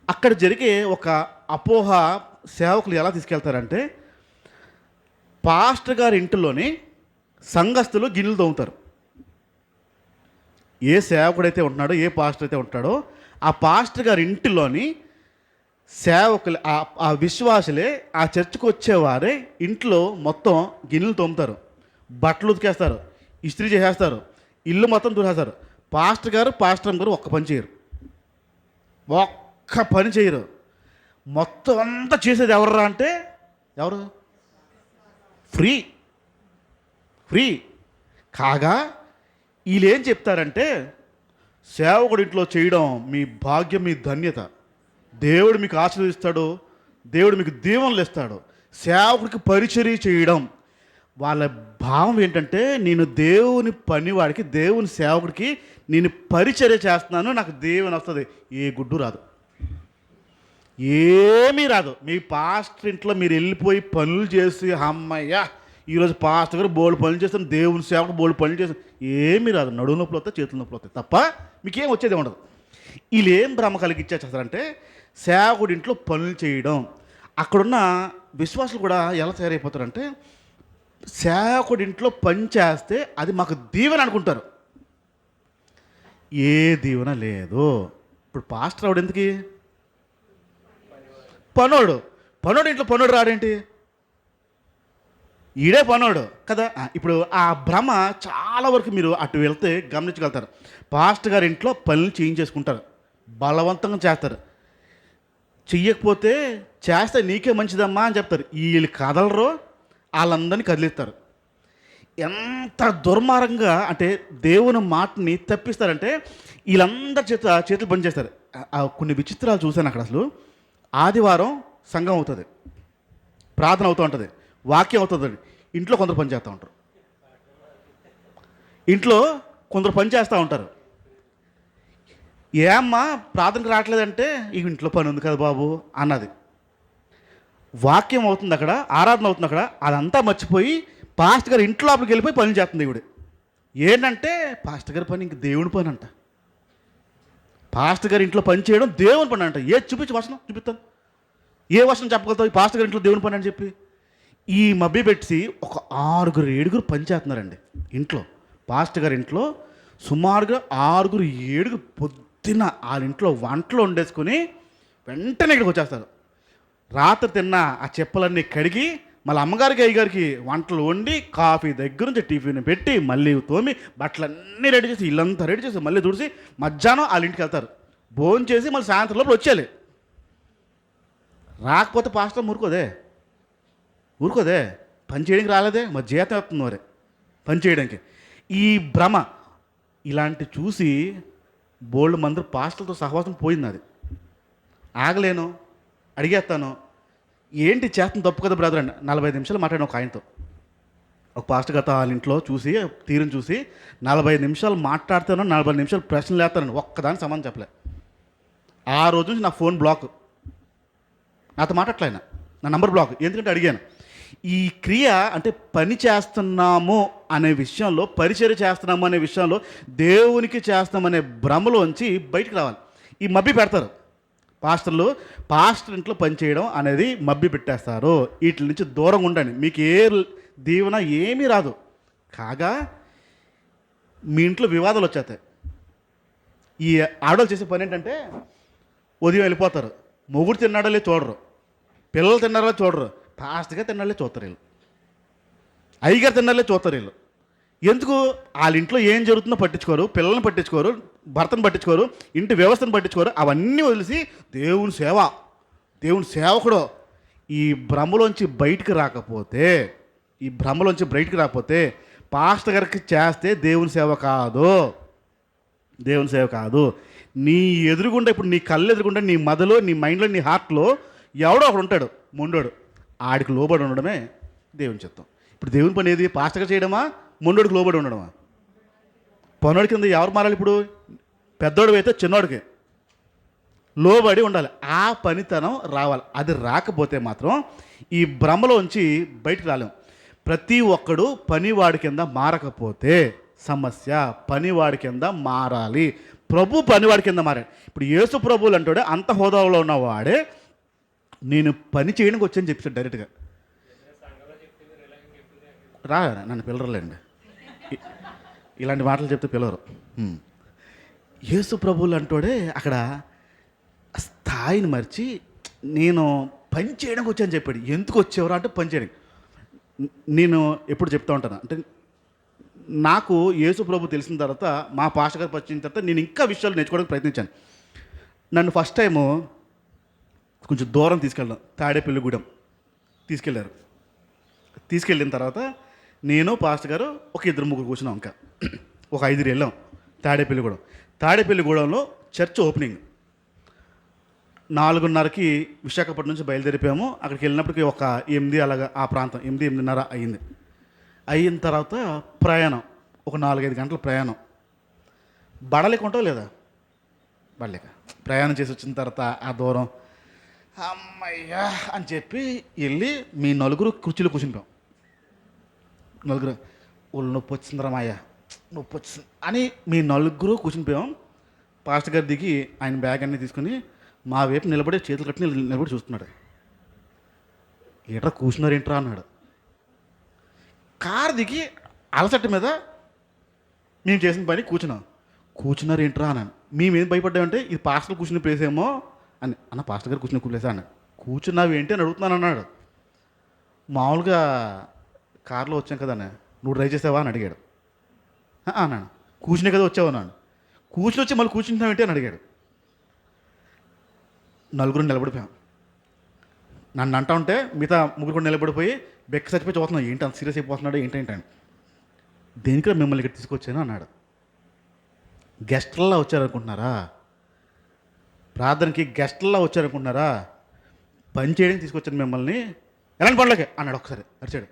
Speaker 1: అక్కడ జరిగే ఒక అపోహ సేవకులు ఎలా తీసుకెళ్తారంటే, పాస్టర్ గారి ఇంటిలోని సంఘస్థులు గిన్నెలు తోముతారు. ఏ సేవకుడైతే ఉంటున్నాడో, ఏ పాస్టర్ అయితే ఉంటాడో ఆ పాస్టర్ గారి ఇంటిలోని సేవకులు, ఆ విశ్వాసులే, ఆ చర్చకు వచ్చేవారే ఇంట్లో మొత్తం గిన్నెలు తోముతారు, బట్టలు ఉతికేస్తారు, ఇస్త్రీ చేసేస్తారు, ఇల్లు మొత్తం దురేస్తారు. పాస్టర్ గారు ఒక్క పని చేయరు, ఒక్క పని చేయరు. మొత్తం అంతా చేసేది ఎవర్రా అంటే ఎవరు? ఫ్రీ కాగా వీళ్ళు ఏం చెప్తారంటే, సేవకుడి ఇంట్లో చేయడం మీ భాగ్యం, మీ ధన్యత, దేవుడు మీకు ఆశీర్వదిస్తాడు, దేవుడు మీకు దీవెనలు ఇస్తాడు. సేవకుడికి పరిచర్య చేయడం, వాళ్ళ భావం ఏంటంటే, నేను దేవుని పనివాడికి, దేవుని సేవకుడికి నేను పరిచర్య చేస్తున్నాను, నాకు దీవెన వస్తుంది. ఏ గుడ్డు రాదు, ఏమీ రాదు. మీ పాస్టర్ ఇంట్లో మీరు వెళ్ళిపోయి పనులు చేసి, అమ్మయ్య ఈరోజు పాస్టర్ గారు బోల్డ్ పనులు చేస్తాను, దేవుని సేవకు బోల్డ్ పనులు చేస్తాను, ఏమీ రాదు. నడువు నొప్పులు వస్తాయి, చేతుల నొప్పులు వస్తాయి తప్ప మీకేం వచ్చేది ఉండదు. వీళ్ళు ఏం భ్రమ కలిగించేస్తారంటే, సేవకుడి ఇంట్లో పనులు చేయడం. అక్కడున్న విశ్వాసులు కూడా ఎలా తయారైపోతారంటే, సేవకుడి ఇంట్లో పని చేస్తే అది మాకు దీవెన అనుకుంటారు. ఏ దీవెన లేదు. ఇప్పుడు పాస్టర్ ఆవిడ ఎందుకు? పనోడు ఇంట్లో పనోడు రాడేంటి? ఈడే పనోడు కదా. ఇప్పుడు ఆ భ్రమ చాలా వరకు మీరు అటు వెళ్తే గమనించగలుగుతారు. పాస్టర్ గారి ఇంట్లో పనులు చేయించేసుకుంటారు, బలవంతంగా చేస్తారు. చెయ్యకపోతే చేస్తే నీకే మంచిదమ్మా అని చెప్తారు. వీళ్ళు కదలరు, వాళ్ళందరినీ కదిలిస్తారు. ఎంత దుర్మార్గంగా అంటే దేవుని మాటని తప్పిస్తారంటే వీళ్ళందరి చేతులు పనిచేస్తారు. కొన్ని విచిత్రాలు చూశాను అక్కడ. అసలు ఆదివారం సంఘం అవుతుంది, ప్రార్థన అవుతూ ఉంటుంది, వాక్యం అవుతుంది. ఇంట్లో కొందరు పని చేస్తూ ఉంటారు, ఇంట్లో కొందరు పని చేస్తూ ఉంటారు. ఏమ్మా ప్రార్థనకు రావట్లేదంటే ఇక ఇంట్లో పని ఉంది కదా బాబు అన్నది. వాక్యం అవుతుంది అక్కడ, ఆరాధన అవుతుంది అక్కడ, అదంతా మర్చిపోయి పాస్టర్ గారు ఇంట్లో లోపలికి వెళ్ళిపోయి పని చేస్తుంది ఈవిడ. ఏంటంటే పాస్టర్ గారి పని ఇంక దేవుని పని అంట. పాస్టర్ గారి ఇంట్లో పని చేయడం దేవుని పని అంట. చూపించి వచనం చూపిస్తాను, ఏ వచనం చెప్పగలుగుతావు ఈ పాస్టర్ గారి ఇంట్లో దేవుని పని అని చెప్పి. ఈ మభ్య పెట్టి ఒక 6-7 పని చేస్తున్నారండి ఇంట్లో. పాస్టర్ గారి ఇంట్లో సుమారుగా 6-7 పొద్దున్న వాళ్ళ ఇంట్లో వంటలు వండేసుకొని వెంటనే ఇక్కడికి వచ్చేస్తారు. రాత్రి తిన్న ఆ చెప్పలన్నీ కడిగి మళ్ళీ అమ్మగారికి అయ్యగారికి వంటలు వండి కాఫీ దగ్గర నుంచి టిఫిన్ పెట్టి మళ్ళీ తోమి బట్టలన్నీ రెడీ చేసి ఇల్లంతా రెడీ చేసి మళ్ళీ తుడిసి మధ్యాహ్నం వాళ్ళ ఇంటికి వెళ్తారు. భోజనం చేసి మళ్ళీ సాయంత్రం లోపల వచ్చేయాలి. రాకపోతే పాస్టర్ ఊరుకోదే పని చేయడానికి రాలేదే, మరి జీతం వస్తుంది మరి పని చేయడానికి. ఈ భ్రమ ఇలాంటి చూసి బోల్డ్ మంది పాస్టర్లతో సహవాసం పోయింది. అది ఆగలేను, అడిగేస్తాను, ఏంటి చేస్తాను తప్పు కదా బ్రదర్ అండి. 45 నిమిషాలు మాట్లాడాను ఒక ఆయనతో. ఒక పాస్టర్ గత వాళ్ళ ఇంట్లో చూసి తీరుని చూసి 45 నిమిషాలు మాట్లాడుతాను, 40 నిమిషాలు ప్రశ్నలు వేస్తాను, ఒక్కదాని సమాధానం చెప్పలే. ఆ రోజు నుంచి నా ఫోన్ బ్లాక్, నాతో మాట్లాడలేను, నా నంబర్ బ్లాక్. ఎందుకంటే అడిగాను. ఈ క్రియ అంటే పని చేస్తున్నాము అనే విషయంలో, పరిచర్య చేస్తున్నాము అనే విషయంలో, దేవునికి చేస్తామనే భ్రమలోంచి బయటికి రావాలి. ఈ మభ్య పెడతారు పాస్టర్లు. పాస్టర్ ఇంట్లో పనిచేయడం అనేది మభ్య పెట్టేస్తారు. వీటి నుంచి దూరంగా ఉండండి, మీకు ఏ దీవెన ఏమీ రాదు. కాగా మీ ఇంట్లో వివాదాలు వచ్చేస్తాయి. ఈ ఆడవాళ్ళు చేసే పని ఏంటంటే ఉదయం వెళ్ళిపోతారు, మొగుడు తిన్నాడో లేదు చూడరు, పిల్లలు తిన్నారో చూడరు, పాస్ట్గా తిన్నాళ్ళే చూస్తారు వీళ్ళు, అయ్యగారు తిన్నాళ్ళే చూస్తారు వీళ్ళు. ఎందుకు? వాళ్ళ ఇంట్లో ఏం జరుగుతుందో పట్టించుకోరు, పిల్లల్ని పట్టించుకోరు, భర్తను పట్టించుకోరు, ఇంటి వ్యవస్థను పట్టించుకోరు. అవన్నీ వదిలేసి దేవుని సేవకుడు ఈ భ్రమలోంచి బయటికి రాకపోతే పాస్టర్ గారికి చేస్తే దేవుని సేవ కాదు. నీ ఎదురుగుండా, ఇప్పుడు నీ కళ్ళు ఎదురుగుండా, నీ మదలో, నీ మైండ్లో, నీ హార్ట్లో ఎవడో ఒకడు ఉంటాడు మొండోడు. ఆడికి లోబడి ఉండడమే దేవుని చిత్తం. ఇప్పుడు దేవుని పని ఏది? పాస్టర్గా చేయడమా, మొండోడికి లోబడి ఉండడమా? పనోడి కింద ఎవరు మారాలి? ఇప్పుడు పెద్దోడు అయితే చిన్నోడికి లోబడి ఉండాలి. ఆ పనితనం రావాలి. అది రాకపోతే మాత్రం ఈ భ్రమలోంచి బయటకు రాలేం. ప్రతి ఒక్కడు పనివాడి కింద మారకపోతే సమస్య. పనివాడి కింద మారాలి. ప్రభు పనివాడి కింద మారాడు. ఇప్పుడు యేసు ప్రభువులు అంటాడే అంత హోదాలో ఉన్నవాడే నేను పని చేయడానికి వచ్చాను చెప్పాడు డైరెక్ట్గా. నన్ను పిల్లరులేండి, ఇలాంటి మాటలు చెప్తే పిల్లరు. యేసు ప్రభువులు అంటాడే అక్కడ స్థాయిని మర్చి నేను పని చేయడానికి వచ్చాను చెప్పాడు. ఎందుకు వచ్చేవారు అంటే పని చేయడానికి. నేను ఎప్పుడు చెప్తా ఉంటాను అంటే, నాకు యేసు ప్రభు తెలిసిన తర్వాత, మా పాస్టర్ గారు వచ్చిన తర్వాత నేను ఇంకా విషయాలు నేర్చుకోవడానికి ప్రయత్నించాను. నన్ను ఫస్ట్ టైము కొంచెం దూరం తీసుకెళ్ళాం, తాడేపల్లిగూడెం తీసుకెళ్ళారు. తీసుకెళ్ళిన తర్వాత నేను పాస్టర్ గారు ఒక 2-3 కూర్చున్నాం. ఇంకా ఒక 5 వెళ్ళాం తాడేపల్లిగూడెం. తాడేపల్లిగూడెంలో చర్చ్ ఓపెనింగ్ 4:30కి విశాఖపట్నం నుంచి బయలుదేరిపోయాము. అక్కడికి వెళ్ళినప్పటికీ ఒక 8 అలాగా ఆ ప్రాంతం 8-8:30 అయింది. అయిన తర్వాత ప్రయాణం ఒక 4-5 గంటల ప్రయాణం. బడలేక ఉంటావు లేదా? బడలేక ప్రయాణం చేసి వచ్చిన తర్వాత ఆ దూరం అమ్మయ్యా అని చెప్పి వెళ్ళి మీ 4 కుర్చీలో కూర్చునిపోయాం. 4 ఒళ్ళు నొప్పి వచ్చిందిరా మాయ్యా, నొప్పి వచ్చింది అని మీ 4 కూర్చునిపోయాం. పాస్టర్ గారు దిగి ఆయన బ్యాగ్ అన్నీ తీసుకుని మా వైపు నిలబడి చేతులు కట్టి నిలబడి చూస్తున్నాడు. ఏట్రా కూర్చున్నారు ఏంట్రా అన్నాడు. కారు దిగి అలసట మీద మేము చేసిన పని కూర్చున్నారు ఏంట్రా అన్నాను. మేమేం భయపడ్డామంటే ఇది పాస్టర్ కూర్చునే ప్లేస్ ఏమో అని. అన్న పాస్టర్ గారు కూర్చునే ప్లేసా అన్న. కూర్చున్నావు ఏంటి అని అడుగుతున్నాను అన్నాడు. మామూలుగా కారులో వచ్చాం కదా అన్న, నువ్వు డ్రైవ్ చేసావా అని అడిగాడు. అన్నాను. కూర్చునే కదా వచ్చావు అన్నాను. కూర్చుని వచ్చి మళ్ళీ కూర్చుంటున్నావు ఏంటి అని అడిగాడు. నలుగురు నిలబడిపోయాం. నన్ను అంటా ఉంటే మిగతా ముగ్గురు కూడా నిలబడిపోయి బెక్క చచ్చిపోయి చూస్తున్నాం, ఏంటి అంత సీరియస్ అయిపోతున్నాడు ఏంటంటాను. దేనికి మిమ్మల్ని ఇక్కడ తీసుకొచ్చాను అన్నాడు. గెస్ట్లలా వచ్చారనుకుంటున్నారా? ప్రార్థనకి గెస్ట్లలా వచ్చారనుకుంటున్నారా? పని చేయడానికి తీసుకొచ్చాను మిమ్మల్ని, ఎలాంటి పనులకే అన్నాడు. ఒకసారి అరిచాడు.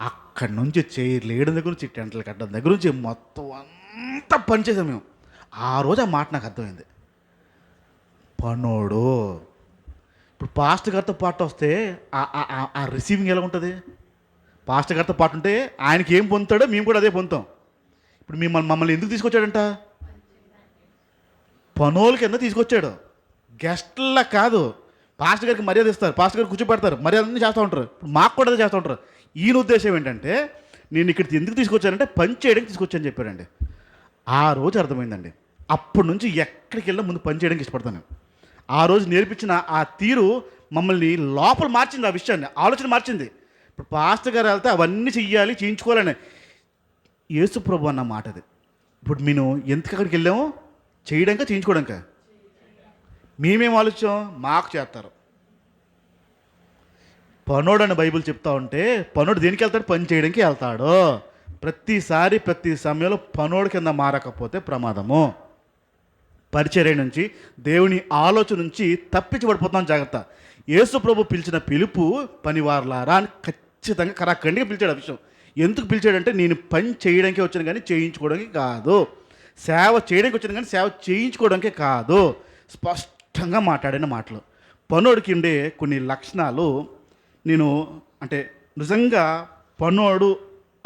Speaker 1: అక్కడి నుంచి చైర్లు వేయడం దగ్గర నుంచి టెంటలు కట్టడం దగ్గర నుంచి మొత్తం అంతా పని చేసాం మేము. ఆ రోజు ఆ మాట నాకు అర్థమైంది. పనోడు ఇప్పుడు పాస్టర్ గారితో పాటు వస్తే ఆ రిసీవింగ్ ఎలా ఉంటుంది? పాస్టర్ గారితో పాటు ఉంటే ఆయనకి ఏం పొందుతాడో మేము కూడా అదే పొందుతాం. ఇప్పుడు మమ్మల్ని ఎందుకు తీసుకొచ్చాడంట? పనోళ్ళ కింద తీసుకొచ్చాడు, గెస్ట్లా కాదు. పాస్టర్ గారికి మర్యాద ఇస్తారు, పాస్టర్ గారికి కూర్చోబెడతారు, మర్యాద అన్నీ చేస్తూ ఉంటారు. ఇప్పుడు మాకు కూడా అదే చేస్తూ ఉంటారు. ఈయన ఉద్దేశం ఏంటంటే నేను ఇక్కడికి ఎందుకు తీసుకొచ్చానంటే పని చేయడానికి తీసుకొచ్చాను చెప్పాడండి. ఆ రోజు అర్థమైందండి. అప్పటి నుంచి ఎక్కడికి వెళ్ళినా ముందు పని చేయడానికి ఇష్టపడతాను. ఆ రోజు నేర్పించిన ఆ తీరు మమ్మల్ని లోపల మార్చింది, ఆ విషయాన్ని ఆలోచన మార్చింది. ఇప్పుడు పాస్టర్ గారు వెళ్తే అవన్నీ చెయ్యాలి, చేయించుకోవాలని యేసు ప్రభు అన్న మాట అది. ఇప్పుడు మేము ఎందుకు అక్కడికి వెళ్ళాము? చేయడానిక చేయించుకోవడానిక? మేమేం ఆలోచించాం? మాకు చేస్తారు. పనోడు అని బైబిల్ చెప్తా ఉంటే పనోడు దేనికి వెళ్తాడు? పని చేయడానికి వెళ్తాడు. ప్రతిసారి ప్రతి సమయంలో పనోడు కింద మారకపోతే ప్రమాదము. పరిచర్య నుంచి దేవుని ఆలోచన నుంచి తప్పించి పడిపోతాం, జాగ్రత్త. యేసు ప్రభు పిలిచిన పిలుపు పనివారులారా అని ఖచ్చితంగా కరాఖండిగా పిలిచాడు. ఆ విషయం ఎందుకు పిలిచాడంటే నేను పని చేయడానికి వచ్చాను కానీ చేయించుకోవడానికి కాదు, సేవ చేయడానికి వచ్చాను కానీ సేవ చేయించుకోవడానికే కాదు. స్పష్టంగా మాట్లాడిన మాటలు. పనోడికి ఉండే కొన్ని లక్షణాలు నేను అంటే నిజంగా పనోడు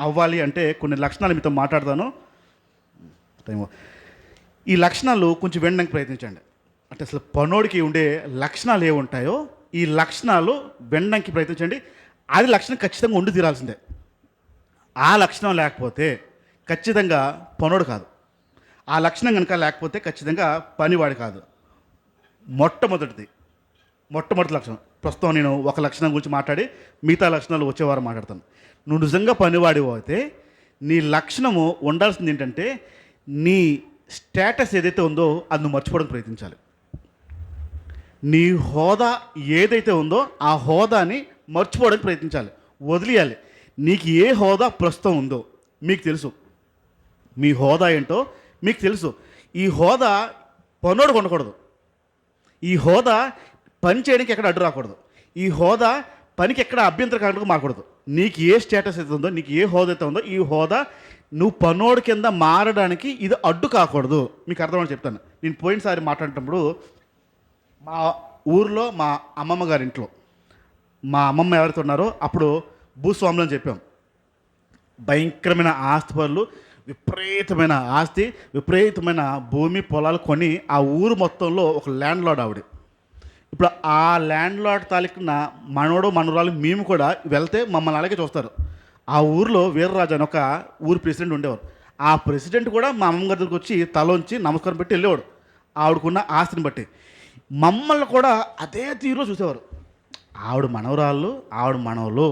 Speaker 1: అవ్వాలి అంటే కొన్ని లక్షణాలు మీతో మాట్లాడతాను. ఈ లక్షణాలు కొంచెం వినడానికి ప్రయత్నించండి. అంటే అసలు పనోడికి ఉండే లక్షణాలు ఏముంటాయో ఈ లక్షణాలు వినడానికి ప్రయత్నించండి. అది లక్షణం ఖచ్చితంగా ఉండి తీరాల్సిందే. ఆ లక్షణం లేకపోతే ఖచ్చితంగా పనోడు కాదు. ఆ లక్షణం కనుక లేకపోతే ఖచ్చితంగా పనివాడు కాదు. మొట్టమొదటి లక్షణం. ప్రస్తుతం నేను ఒక లక్షణం గురించి మాట్లాడి మిగతా లక్షణాలు వచ్చేవారు మాట్లాడతాను. నువ్వు నిజంగా పనివాడి అయితే నీ లక్షణము ఉండాల్సింది ఏంటంటే నీ స్టేటస్ ఏదైతే ఉందో అది నువ్వు మర్చిపోవడానికి ప్రయత్నించాలి. నీ హోదా ఏదైతే ఉందో ఆ హోదాని మర్చిపోవడానికి ప్రయత్నించాలి, వదిలేయాలి. నీకు ఏ హోదా ప్రస్తుతం ఉందో మీకు తెలుసు, మీ హోదా ఏంటో మీకు తెలుసు. ఈ హోదా పనోడు ఉండకూడదు. ఈ హోదా పని చేయడానికి ఎక్కడ అడ్డు రాకూడదు. ఈ హోదా పనికి ఎక్కడ అభ్యంతరకరంగా మారకూడదు. నీకు ఏ స్టేటస్ అయితే ఉందో, నీకు ఏ హోదా అయితే ఉందో ఈ హోదా నువ్వు పనోడు కింద మారడానికి ఇది అడ్డు కాకూడదు. మీకు అర్థమని చెప్తాను. నేను పోయినసారి మాట్లాడేటప్పుడు మా ఊరిలో మా అమ్మమ్మ గారి ఇంట్లో మా అమ్మమ్మ ఎవరైతే ఉన్నారో అప్పుడు భూస్వాములు అని చెప్పాం. భయంకరమైన ఆస్తిపరులు, విపరీతమైన ఆస్తి, విపరీతమైన భూమి పొలాలు కొని ఆ ఊరు మొత్తంలో ఒక ల్యాండ్ లార్డ్ ఆవిడ. ఇప్పుడు ఆ ల్యాండ్ లార్డ్ తాలూకున్న మనోడు మనవరాలు మేము కూడా వెళ్తే మమ్మల్ని అలాగే చూస్తారు. ఆ ఊరిలో వీర్రాజు అని ఒక ఊరు ప్రెసిడెంట్ ఉండేవారు. ఆ ప్రెసిడెంట్ కూడా మా అమ్మగారి దగ్గరికి వచ్చి తలోంచి నమస్కారం పెట్టి వెళ్ళేవాడు ఆవిడకున్న ఆస్తిని బట్టి. మమ్మల్ని కూడా అదే తీరులో చూసేవారు. ఆవిడ మనవరాళ్ళు, ఆవిడ మనవలు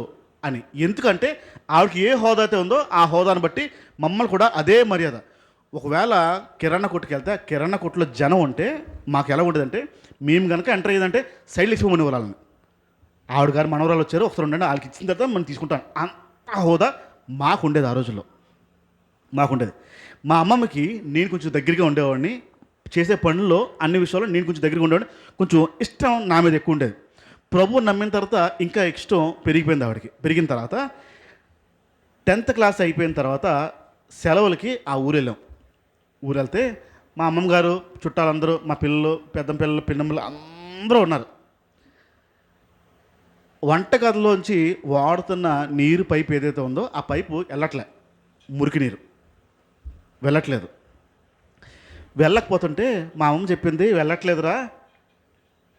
Speaker 1: అని. ఎందుకంటే ఆవిడకి ఏ హోదా అయితే ఉందో ఆ హోదాను బట్టి మమ్మల్ని కూడా అదే మర్యాద. ఒకవేళ కిరాణా కొట్టుకు వెళ్తే ఆ కిరాణా కొట్టులో జనం ఉంటే మాకు ఎలా ఉండేదంటే మేము కనుక ఎంటర్ అయ్యేదంటే సైడ్లు ఇచ్చిపోమని వాళ్ళని. ఆవిడ గారు మనవరాలు వచ్చారు, ఒకసారి ఉండండి, వాళ్ళకి ఇచ్చిన తర్వాత మనం తీసుకుంటాం. అంత హోదా మాకు ఉండేది. ఆ రోజుల్లో మాకుండేది. మా అమ్మమ్మకి నేను కొంచెం దగ్గరగా ఉండేవాడిని. చేసే పనుల్లో అన్ని విషయాల్లో నేను కొంచెం దగ్గరగా ఉండేవాడిని. కొంచెం ఇష్టం నా మీద ఎక్కువ ఉండేది. ప్రభువు నమ్మిన తర్వాత ఇంకా ఇష్టం పెరిగిపోయింది ఆవిడకి. పెరిగిన తర్వాత 10th క్లాస్ అయిపోయిన తర్వాత సెలవులకి ఆ ఊరు వెళ్ళాం. ఊరు వెళ్తే మా అమ్మమ్మ గారు చుట్టాలందరూ, మా పిల్లలు, పెద్ద పిల్లలు, పిన్నమ్మలు అందరూ ఉన్నారు. వంటగదిలోంచి వాడుతున్న నీరు పైపు ఏదైతే ఉందో ఆ పైపు వెళ్ళట్లే, మురికి నీరు వెళ్ళట్లేదు. వెళ్ళకపోతుంటే మా అమ్మ చెప్పింది, వెళ్ళట్లేదురా,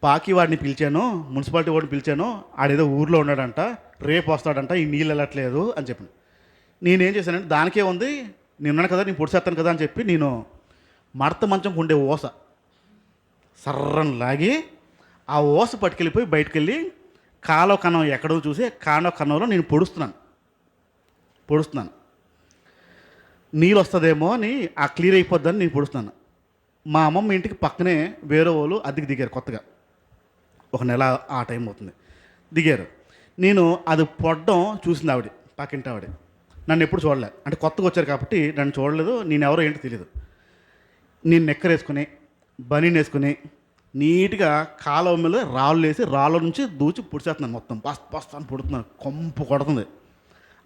Speaker 1: పాకి వాడిని పిలిచాను, మున్సిపాలిటీ వాడిని పిలిచాను, ఆడేదో ఊర్లో ఉన్నాడంట, రేపు వస్తాడంట, ఈ నీళ్ళు వెళ్ళట్లేదు అని చెప్పింది. నేనేం చేశానంటే దానికే ఉంది, నేనున్నాను కదా, నేను పొడిచేస్తాను కదా అని చెప్పి నేను మడత మంచం ఉండే ఓస సర్రని లాగి ఆ ఓస పట్టుకెళ్ళిపోయి బయటకు వెళ్ళి కాలో కన్నం ఎక్కడో చూసి కానో కన్నంలో నేను పొడుస్తున్నాను. పొడుస్తున్నాను. నీళ్ళు వస్తుందేమో అని ఆ క్లియర్ అయిపోద్దని నేను పొడుస్తున్నాను. మా అమ్మమ్మ ఇంటికి పక్కనే వేరే వాళ్ళు అద్దెకి దిగారు కొత్తగా. ఒక నెల ఆ టైం అవుతుంది. దిగారు. నేను అది పొడడం చూసింది ఆవిడ, పక్కింటి ఆవిడ. నన్ను ఎప్పుడు చూడలే, అంటే కొత్తగా వచ్చారు కాబట్టి నన్ను చూడలేదు. నేను ఎవరో ఏంటో తెలియదు. నేను నెక్కర్ వేసుకుని బనీన్ వేసుకుని నీట్గా కాలువ మీద రాళ్ళు వేసి రాళ్ళ నుంచి దూచి పుడిచేస్తున్నాను. మొత్తం బస్ అని పుడుతున్నాను. కొంపు కొడుతుంది.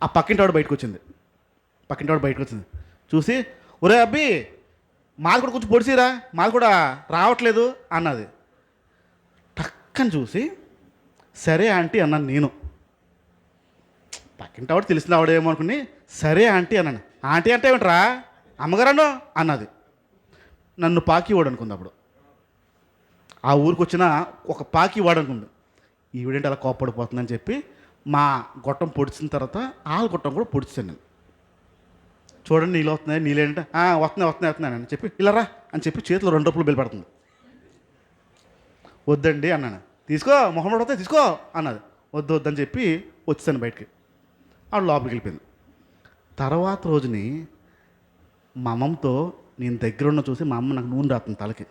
Speaker 1: ఆ పక్కింటి ఆవిడ బయటకు వచ్చింది. చూసి, ఒరే అబ్బి, మాది కూడా కొంచెం పొడిసిరా, మాది కూడా రావట్లేదు అన్నది. టక్కని చూసి, సరే ఆంటీ అన్నాను నేను. పక్కింటి ఆవిడ తెలిసిన ఆవిడేమో అనుకుని సరే ఆంటీ అన్నాను. ఆంటీ అంటే ఏమిట్రా, అమ్మగారను అన్నది. నన్ను పాకివాడు అనుకుంది. అప్పుడు ఆ ఊరికి వచ్చిన ఒక పాకివాడు అనుకుంది. ఈవిడేంటి అలా కోప్పడిపోతుందని చెప్పి మా గొట్టం పొడిచిన తర్వాత వాళ్ళ గొట్టం కూడా పొడిచాను నేను. చూడండి నీళ్ళు వస్తున్నాయి, నీళ్ళేంటే వస్తున్నాయి అని చెప్పి ఇలారా అని చెప్పి చేతిలో 2 రూపాయలు బిల్ పెడుతుంది. వద్దండి అన్నాను. తీసుకో, మొహం పడితే తీసుకో అన్నది. వద్దని చెప్పి వచ్చాను బయటికి. ఆవిడ లోపలికి వెళ్ళిపోయింది. తర్వాత రోజుని మా అమ్మమ్మతో నేను దగ్గరున్న చూసి మా అమ్మ నాకు నూనె రాస్తుంది తలకి.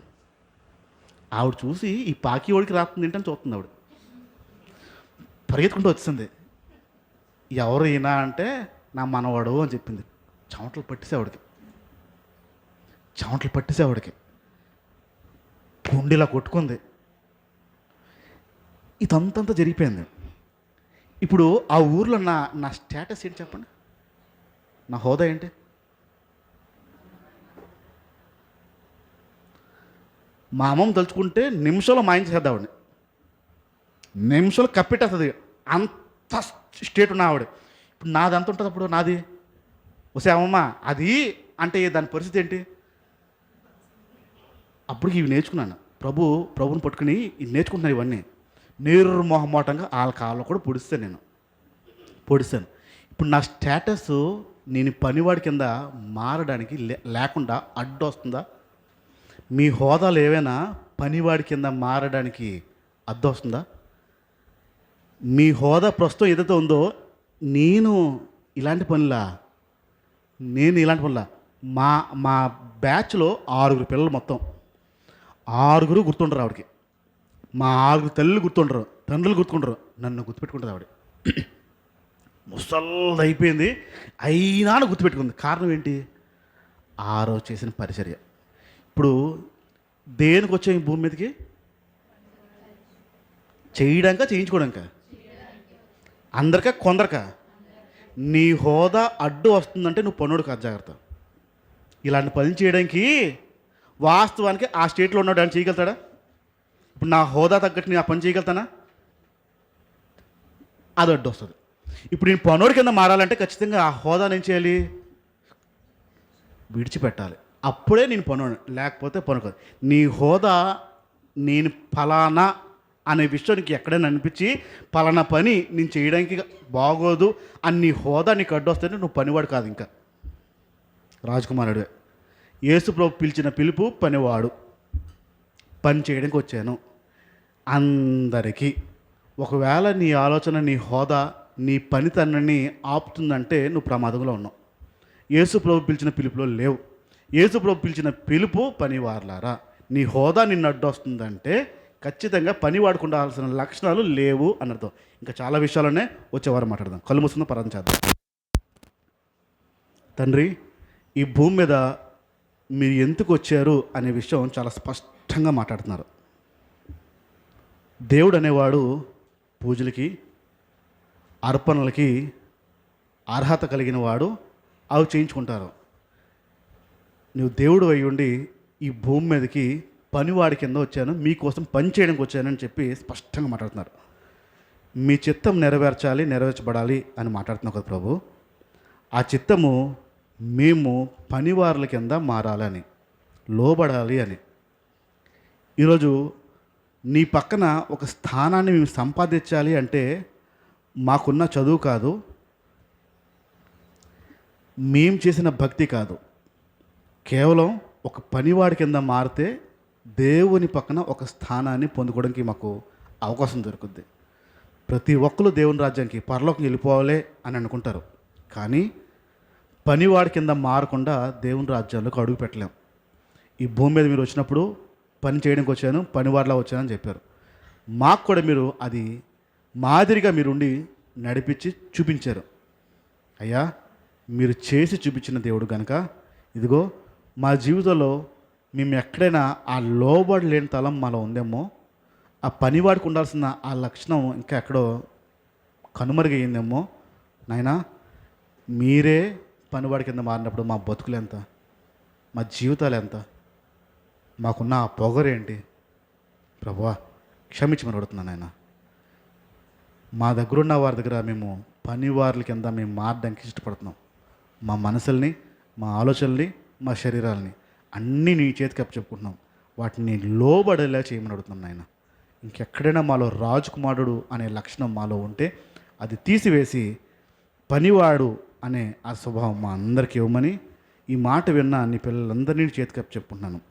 Speaker 1: ఆవిడ చూసి ఈ పాకివాడికి రాస్తుంది ఏంటని చూస్తుంది. ఆవిడ పరిగెత్తుకుంటూ వచ్చింది. ఎవరు ఈయన అంటే నా మనవాడు అని చెప్పింది. చెమటలు పట్టేసి ఆవిడకి పుండిలా కొట్టుకుంది. ఇదంతా జరిగిపోయింది. ఇప్పుడు ఆ ఊర్లో నా స్టేటస్ ఏంటి చెప్పండి, నా హోదా ఏంటి? మా అమ్మమ్మ తలుచుకుంటే నిమిషంలో మాయించేద్దాం ఆవిడని, నిమిషంలో కప్పెట్టేస్తుంది. అంత స్టేట్ ఉన్న ఆవిడ. ఇప్పుడు నాది అంత ఉంటుంది. అప్పుడు నాది వస్తే అమ్మమ్మ అది అంటే దాని పరిస్థితి ఏంటి? అప్పటికి ఇవి నేర్చుకున్నాను. ప్రభుని పట్టుకుని ఇవి నేర్చుకుంటున్నాను. ఇవన్నీ నిర్మోహమాటంగా వాళ్ళ కాళ్ళలో కూడా పొడిస్తాను. ఇప్పుడు నా స్టేటస్ నేను పనివాడి కింద మారడానికి లేకుండా అడ్డు వస్తుందా? మీ హోదాలు ఏవైనా పనివాడి కింద మారడానికి అడ్డు వస్తుందా? మీ హోదా ప్రస్తుతం ఏదైతే ఉందో నేను ఇలాంటి పనులా మా బ్యాచ్లో 6 పిల్లలు, మొత్తం 6 గుర్తుండరు ఆవిడకి. మా 6 తల్లులు గుర్తుండరు, తండ్రులు గుర్తుకుంటారు, నన్ను గుర్తుపెట్టుకుంటుంది ఆవిడ. ముసల్ది అయిపోయింది అయినా గుర్తుపెట్టుకుంది. కారణం ఏంటి? ఆ రోజు చేసిన పరిచర్య. ఇప్పుడు దేనికి వచ్చాం ఈ భూమి మీదకి? చేయడానికా, చేయించుకోవడానికా? అందరికా, కొందరికా? నీ హోదా అడ్డు వస్తుందంటే నువ్వు పనుడు కాదు, జాగ్రత్త. ఇలాంటి పని చేయడానికి వాస్తవానికి ఆ స్టేట్లో ఉన్నాడు అని చేయగలుగుతాడా? ఇప్పుడు నా హోదా తగ్గట్టు నేను ఆ పని చేయగలుగుతానా? అది అడ్డు వస్తుంది. ఇప్పుడు నేను పనుడి కింద మారాలంటే ఖచ్చితంగా ఆ హోదా నేను చేయాలి, విడిచిపెట్టాలి. అప్పుడే నేను పనుడు, లేకపోతే పను కాదు. నీ హోదా నేను ఫలానా అనే విషయం నీకు ఎక్కడైనా అనిపించి పలానా పని నేను చేయడానికి బాగోదు అని నీ హోదా నీకు అడ్డు వస్తే నువ్వు పనివాడు కాదు, ఇంకా రాజకుమారుడే. యేసు ప్రభు పిలిచిన పిలుపు పనివాడు. పని చేయడానికి వచ్చాను అందరికీ. ఒకవేళ నీ ఆలోచన, నీ హోదా, నీ పనితనాన్ని ఆపుతుందంటే నువ్వు ప్రమాదంలో ఉన్నావు. యేసు ప్రభు పిలిచిన పిలుపులో లేవు. యేసు ప్రభు పిలిచిన పిలుపు పనివార్లారా. నీ హోదా నిన్ను అడ్డు వస్తుందంటే ఖచ్చితంగా పని వాడుకుండాల్సిన లక్షణాలు లేవు అన్నతో. ఇంకా చాలా విషయాలనే వచ్చేవారు మాట్లాడదాం. కళ్ళు మూసుకున్న ప్రార్థన చేద్దాం. తండ్రి, ఈ భూమి మీద మీరు ఎందుకు వచ్చారు అనే విషయం చాలా స్పష్టంగా మాట్లాడుతున్నారు. దేవుడు అనేవాడు పూజలకి, అర్పణలకి అర్హత కలిగిన వాడు. అవి చేయించుకుంటారు. నువ్వు దేవుడు అయి ఉండి ఈ భూమి మీదకి పనివాడి కింద వచ్చాను, మీకోసం పని చేయడానికి వచ్చానని చెప్పి స్పష్టంగా మాట్లాడుతున్నారు. మీ చిత్తం నెరవేర్చబడాలి అని మాట్లాడుతున్నావు కదా ప్రభు. ఆ చిత్తము మేము పనివారుల కింద మారాలని, లోబడాలి అని. ఈరోజు నీ పక్కన ఒక స్థానాన్ని మేము సంపాదించాలి అంటే మాకున్న చదువు కాదు, మేము చేసిన భక్తి కాదు, కేవలం ఒక పనివాడి కింద మారితే దేవుని పక్కన ఒక స్థానాన్ని పొందుకోవడానికి మాకు అవకాశం దొరుకుద్ది. ప్రతి ఒక్కరు దేవుని రాజ్యానికి, పరలోకం వెళ్ళిపోవాలి అని అనుకుంటారు. కానీ పనివాడి కింద మారకుండా దేవుని రాజ్యాల్లోకి అడుగు పెట్టలేం. ఈ భూమి మీద మీరు వచ్చినప్పుడు పని చేయడానికి వచ్చాను, పనివాడిలా వచ్చానని చెప్పారు. మాకు కూడా మీరు అది మాదిరిగా మీరుండి నడిపించి చూపించారు. అయ్యా, మీరు చేసి చూపించిన దేవుడు కనుక ఇదిగో మా జీవితంలో మేము ఎక్కడైనా ఆ లోబడి లేని తలం మాలో ఉందేమో, ఆ పనివాడికి ఉండాల్సిన ఆ లక్షణం ఇంకా ఎక్కడో కనుమరుగయ్యిందేమో. నాయనా, మీరే పనివాడి కింద మారినప్పుడు మా బతుకులు ఎంత, మా జీవితాలు ఎంత, మాకున్న ఆ పొగరేంటి ప్రభువా, క్షమించమని అడుగుతున్నాను నాయన. మా దగ్గరున్న వారి దగ్గర మేము పనివార్ల కింద మేము మారడానికి ఇష్టపడుతున్నాం. మా మనసుల్ని, మా ఆలోచనల్ని, మా శరీరాలని అన్నీ నీ చేతికి అప్పచెప్పుకుంటున్నాం. వాటిని లోబడేలా చేయమని అడుగుతున్నాం నాయన. ఇంకెక్కడైనా మాలో రాజకుమారుడు అనే లక్షణం మాలో ఉంటే అది తీసివేసి పనివాడు అనే ఆ స్వభావం మా అందరికీ ఇవ్వమని ఈ మాట విన్న నీ పిల్లలందరినీ చేతికి అప్పచెప్పుకుంటున్నాను.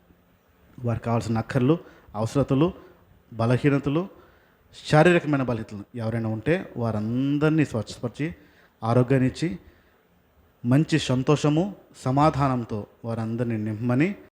Speaker 1: వారికి కావాల్సిన అక్కర్లు, అవసరతలు, బలహీనతలు, శారీరకమైన బలహీనతలు ఎవరైనా ఉంటే వారందరినీ స్వచ్ఛపరిచి ఆరోగ్యాన్ని ఇచ్చి మంచి సంతోషము, సమాధానంతో వారందరినీ నింపమని